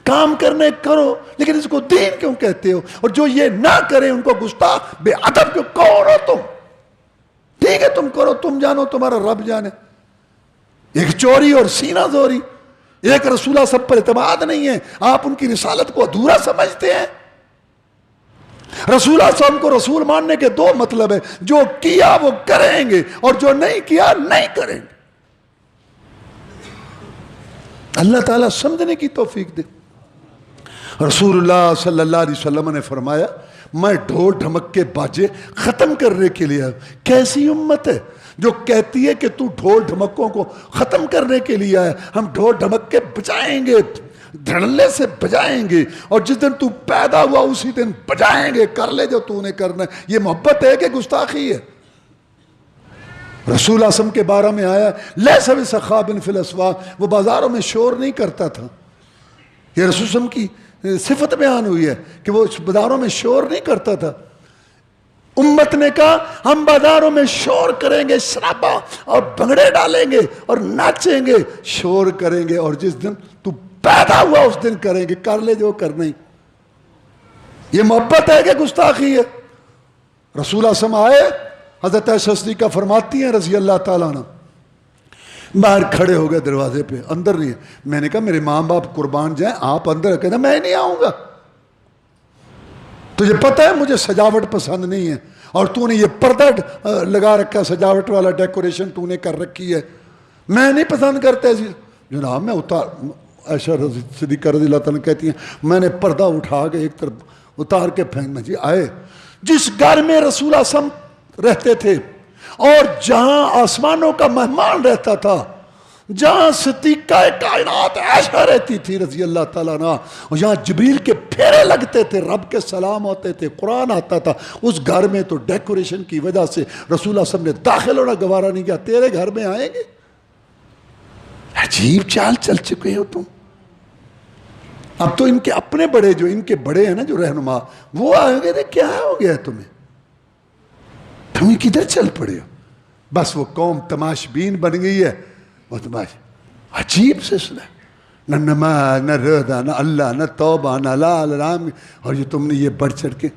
کام کرنے کرو، لیکن اس کو دین کیوں کہتے ہو؟ اور جو یہ نہ کریں ان کو گستاخ بے ادب کیوں؟ کون ہو تم؟ ٹھیک ہے تم کرو، تم جانو، تمہارا رب جانے۔ ایک چوری اور سینہ زوری، ایک رسول اللہ سب پر اعتماد نہیں ہے، آپ ان کی رسالت کو ادھورا سمجھتے ہیں۔ رسول اللہ صلی اللہ علیہ وسلم کو رسول ماننے کے 2 مطلب ہے، جو کیا وہ کریں گے اور جو نہیں کیا نہیں کریں گے۔ اللہ تعالیٰ سمجھنے کی توفیق دے۔ رسول اللہ صلی اللہ علیہ وسلم نے فرمایا میں ڈھول ڈھمک کے باجے ختم کرنے کے لیے آیا۔ کیسی امت ہے جو کہتی ہے کہ تو ڈھول ڈھمکوں کو ختم کرنے کے لیے آیا؟ ہم ڈھول ڈھمک کے بجائیں گے، دھڑلے سے بجائیں گے، اور جس دن تو پیدا ہوا اسی دن بجائیں گے، کر لے جو تو نے کرنا ہے۔ یہ محبت ہے کہ گستاخی ہے؟ رسول اعظم کے بارے میں آیا لیس بصخاب فی الاسواق، وہ بازاروں میں شور نہیں کرتا تھا۔ یہ رسول اعظم کی صفت بیان ہوئی ہے کہ وہ بازاروں میں شور نہیں کرتا تھا۔ امت نے کہا ہم بازاروں میں شور کریں گے، شرابہ اور بھنگڑے ڈالیں گے اور ناچیں گے، شور کریں گے، اور جس دن تو پیدا ہوا اس دن کریں گے، کر لے جو کرنا ہی۔ یہ محبت ہے کہ گستاخی ہے؟ رسول اللہ صلی اللہ علیہ وسلم آئے، حضرت عائشہ صدیقہ فرماتی ہیں رضی اللہ تعالیٰ عنہ، باہر کھڑے ہو گئے دروازے پہ، اندر نہیں ہے۔ میں نے کہا میرے ماں باپ قربان جائیں، آپ اندر۔ کہنا میں نہیں آؤں گا، تجھے پتہ ہے مجھے سجاوٹ پسند نہیں ہے، اور تو نے یہ پردہ لگا رکھا سجاوٹ والا، ڈیکوریشن تو نے کر رکھی ہے، میں نہیں پسند کرتا ایسی۔ جناب میں عائشہ صدیقہ رضی اللہ تعالیٰ کہتی ہیں میں نے پردہ اٹھا کے ایک طرف اتار کے پھینکنا جی آئے۔ جس گھر میں رسول اللہ صلی اللہ علیہ وسلم رہتے تھے، اور جہاں آسمانوں کا مہمان رہتا تھا، جہاں صدیقہ کائنات عائشہ رہتی تھی رضی اللہ تعالیٰ عنہ، اور جہاں جبریل کے پھیرے لگتے تھے، رب کے سلام ہوتے تھے، قرآن آتا تھا، اس گھر میں تو ڈیکوریشن کی وجہ سے رسول اللہ صلی اللہ علیہ وسلم نے داخل ہونا گوارا نہیں کیا۔ تیرے گھر میں آئیں گے؟ عجیب چال چل چکے ہو تم۔ اب تو ان کے اپنے بڑے، جو ان کے بڑے ہیں نا، جو رہنما، وہ آئیں گے کیا ہو گیا تمہیں؟ تم کدھر چل پڑے ہو؟ بس وہ قوم تماش بین بن گئی ہے، وہ تماش عجیب سلسلہ، نہ نماز، نہ روزہ، نہ اللہ، نہ توبہ، نہ لال رام، اور یہ تم نے یہ بڑھ چڑھ کے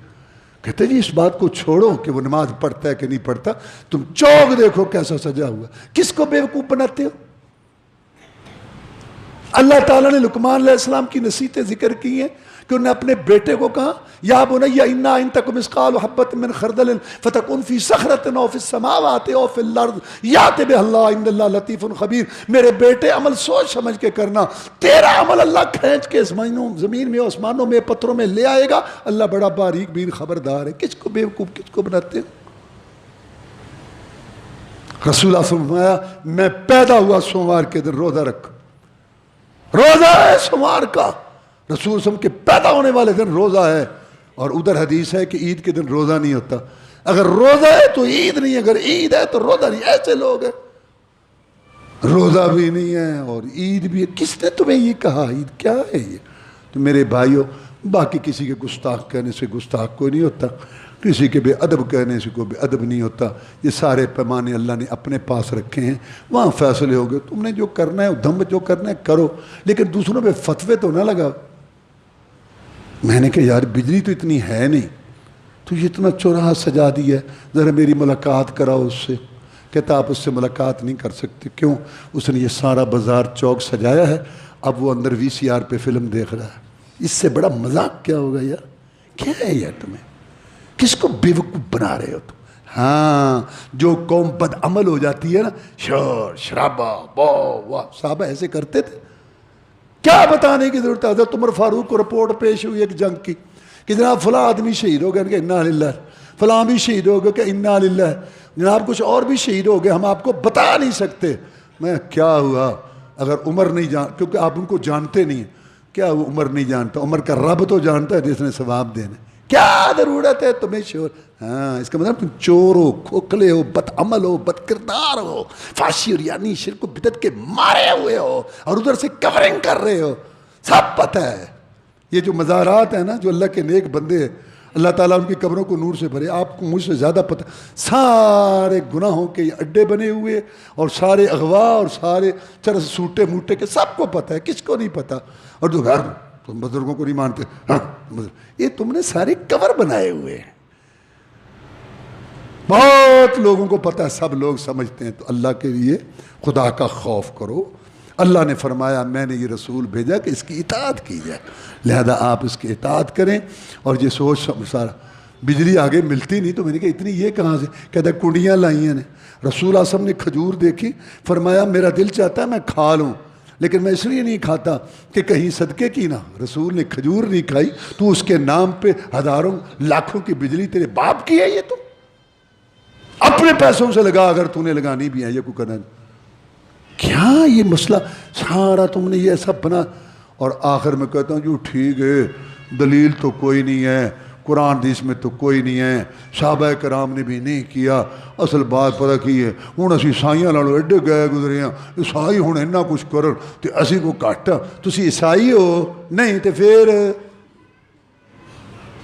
کہتے جی اس بات کو چھوڑو کہ وہ نماز پڑھتا ہے کہ نہیں پڑھتا، تم چوک دیکھو کیسا سجا ہوا۔ کس کو بیوقوف بناتے ہو؟ اللہ تعالیٰ نے لقمان علیہ السلام کی نصیحتیں ذکر کی ہیں کہ انہوں نے اپنے بیٹے کو کہا یا بنی انا ان تک مثقال حبۃ من خردل فتکن فی صخرۃ او فی السماوات او فی الارض یأتی بها اللہ ان اللہ لطیف خبیر۔ میرے بیٹے عمل سوچ سمجھ کے کرنا، تیرا عمل اللہ کھینچ کے زمین میں آسمانوں میں پتھروں میں لے آئے گا، اللہ بڑا باریک بین خبردار ہے۔ کس کو بیوقوف کس کو بناتے ہیں؟ رسول اللہ صلی اللہ علیہ وسلم فرمایا میں پیدا ہوا سوموار کے دن روزہ رکھ، روزہ ہے سوموار کا، رسول صلی اللہ علیہ وسلم کے پیدا ہونے والے دن روزہ ہے۔ اور ادھر حدیث ہے کہ عید کے دن روزہ نہیں ہوتا۔ اگر روزہ ہے تو عید نہیں، اگر عید ہے تو روزہ نہیں، ایسے لوگ ہیں۔ روزہ بھی نہیں ہے اور عید بھی ہے. کس نے تمہیں یہ کہا عید کیا ہے یہ؟ تو میرے بھائیوں، باقی کسی کے گستاخ کہنے سے گستاخ کوئی نہیں ہوتا، کسی کے بے ادب کہنے سے کوئی بے ادب نہیں ہوتا. یہ سارے پیمانے اللہ نے اپنے پاس رکھے ہیں، وہاں فیصلے ہو گئے. تم نے جو کرنا ہے دم جو کرنا ہے کرو، لیکن دوسروں پہ فتوے تو نہ لگاؤ. میں نے کہا یار بجلی تو اتنی ہے نہیں، تو یہ اتنا چوراہا سجا دی ہے، ذرا میری ملاقات کراؤ اس سے. کہتا آپ اس سے ملاقات نہیں کر سکتے. کیوں؟ اس نے یہ سارا بازار چوک سجایا ہے، اب وہ اندر VCR پہ فلم دیکھ رہا ہے. اس سے بڑا مذاق کیا ہوگا یار؟ کیا ہے یار تمہیں؟ کس کو بیوقوف بنا رہے ہو تم؟ ہاں، جو قوم بد عمل ہو جاتی ہے نا، شور شرابہ واہ، صحابہ ایسے کرتے تھے. کیا بتانے کی ضرورت ہے؟ حضرت عمر فاروق کو رپورٹ پیش ہوئی ایک جنگ کی کہ جناب فلاں آدمی شہید ہو گیا کہ انا للہ، فلاں بھی شہید ہو گیا کہ انا للہ، جناب کچھ اور بھی شہید ہو گئے، ہم آپ کو بتا نہیں سکتے. میں کیا ہوا اگر عمر نہیں جان، کیونکہ آپ ان کو جانتے نہیں ہیں. کیا وہ عمر نہیں جانتا؟ عمر کا رب تو جانتا ہے جس نے ثواب دینا. کیا ضرورت ہے تمہیں شور؟ ہاں، اس کا مطلب تم چور ہو، کھوکھلے ہو، بد عمل ہو، بد کردار ہو، فحشی اور یعنی شرک و بدعت کے مارے ہوئے ہو، اور ادھر سے کورنگ کر رہے ہو. سب پتہ ہے. یہ جو مزارات ہیں نا، جو اللہ کے نیک بندے ہیں، اللہ تعالیٰ ان کی قبروں کو نور سے بھرے. آپ کو مجھ سے زیادہ پتہ، سارے گناہوں کے یہ اڈے بنے ہوئے، اور سارے اغوا اور سارے چرس سوٹے موٹے کے سب کو پتہ ہے. کس کو نہیں پتہ؟ اور جو گھر تم بزرگوں کو نہیں مانتے، ہاں یہ تم نے سارے کور بنائے ہوئے ہیں. بہت لوگوں کو پتہ ہے، سب لوگ سمجھتے ہیں. تو اللہ کے لیے خدا کا خوف کرو. اللہ نے فرمایا میں نے یہ رسول بھیجا کہ اس کی اطاعت کی جائے، لہذا آپ اس کی اطاعت کریں. اور یہ سوچ سارا بجلی آگے ملتی نہیں. تو میں نے کہا اتنی یہ کہاں سے؟ کہتا ہے کنڈیاں لائی ہیں نے. رسول اعظم نے کھجور دیکھی، فرمایا میرا دل چاہتا ہے میں کھا لوں، لیکن میں اس لیے نہیں کھاتا کہ کہیں صدقے کی نہ. رسول نے کھجور نہیں کھائی، تو اس کے نام پہ ہزاروں لاکھوں کی بجلی تیرے باپ کی ہے. یہ تو اپنے پیسوں سے لگا، اگر تو نے لگانی بھی ہے. یہ کو کرنا کیا یہ مسئلہ سارا تم نے یہ ایسا بنا. اور آخر میں کہتا ہوں جو ٹھیک ہے، دلیل تو کوئی نہیں ہے، قرآن حدیث میں تو کوئی نہیں ہے، صحابہ کرام نے بھی نہیں کیا. اصل بات پتہ کی ہے، ہوں اسی عیسائیاں نالوں ایڈے گئے گزرے ہیں. عیسائی ہوں اینا کچھ کرن تے اسی کو گھٹ. تسی عیسائی ہو نہیں تے پھر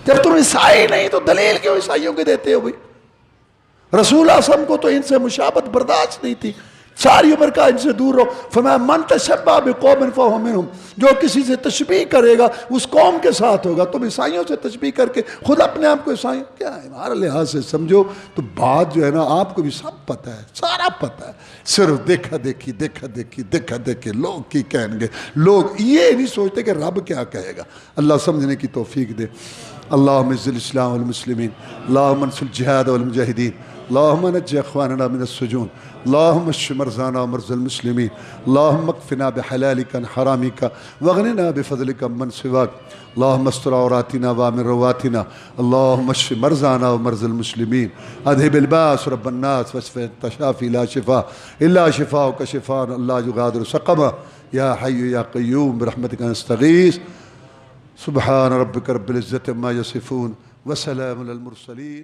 جب تم عیسائی نہیں تو دلیل کیوں عیسائیوں کے دیتے ہو بھائی؟ رسول اعظم کو تو ان سے مشابہت برداشت نہیں تھی، ساری عمر کا ان سے دور رہو. فرمایا من تشبہ بقوم فہو منہم، جو کسی سے تشبیہ کرے گا اس قوم کے ساتھ ہوگا. تم عیسائیوں سے تشبیہ کر کے خود اپنے آپ کو عیسائی کیا ہے؟ ہمارا لحاظ سے سمجھو تو بات جو ہے نا آپ کو بھی سب پتہ ہے، سارا پتہ ہے. صرف دیکھا دیکھی لوگ کی کہیں گے. لوگ یہ نہیں سوچتے کہ رب کیا کہے گا. اللہ سمجھنے کی توفیق دے. اللہم اعز الاسلام والمسلمین، اللہم انصر الجہاد والمجاہدین، اللہم نجی اخواننا من السجون، اللہم اشف مرضانا ومرضى المسلمین، اللہم اکفنا بحلالک عن حرامک واغننا بفضلک من سواک، اللہم استر عوراتنا وامن رواتنا، اللہم اشف مرضانا ومرضى المسلمین، اذهب الباس رب الناس واشف انت شافی لا شفاء الا شفاءک شفاء لا یغادر سقما، یا حی یا قیوم برحمتک نستغیث. سبحان ربک رب العزت عما یصفون وسلام علی المرسلین.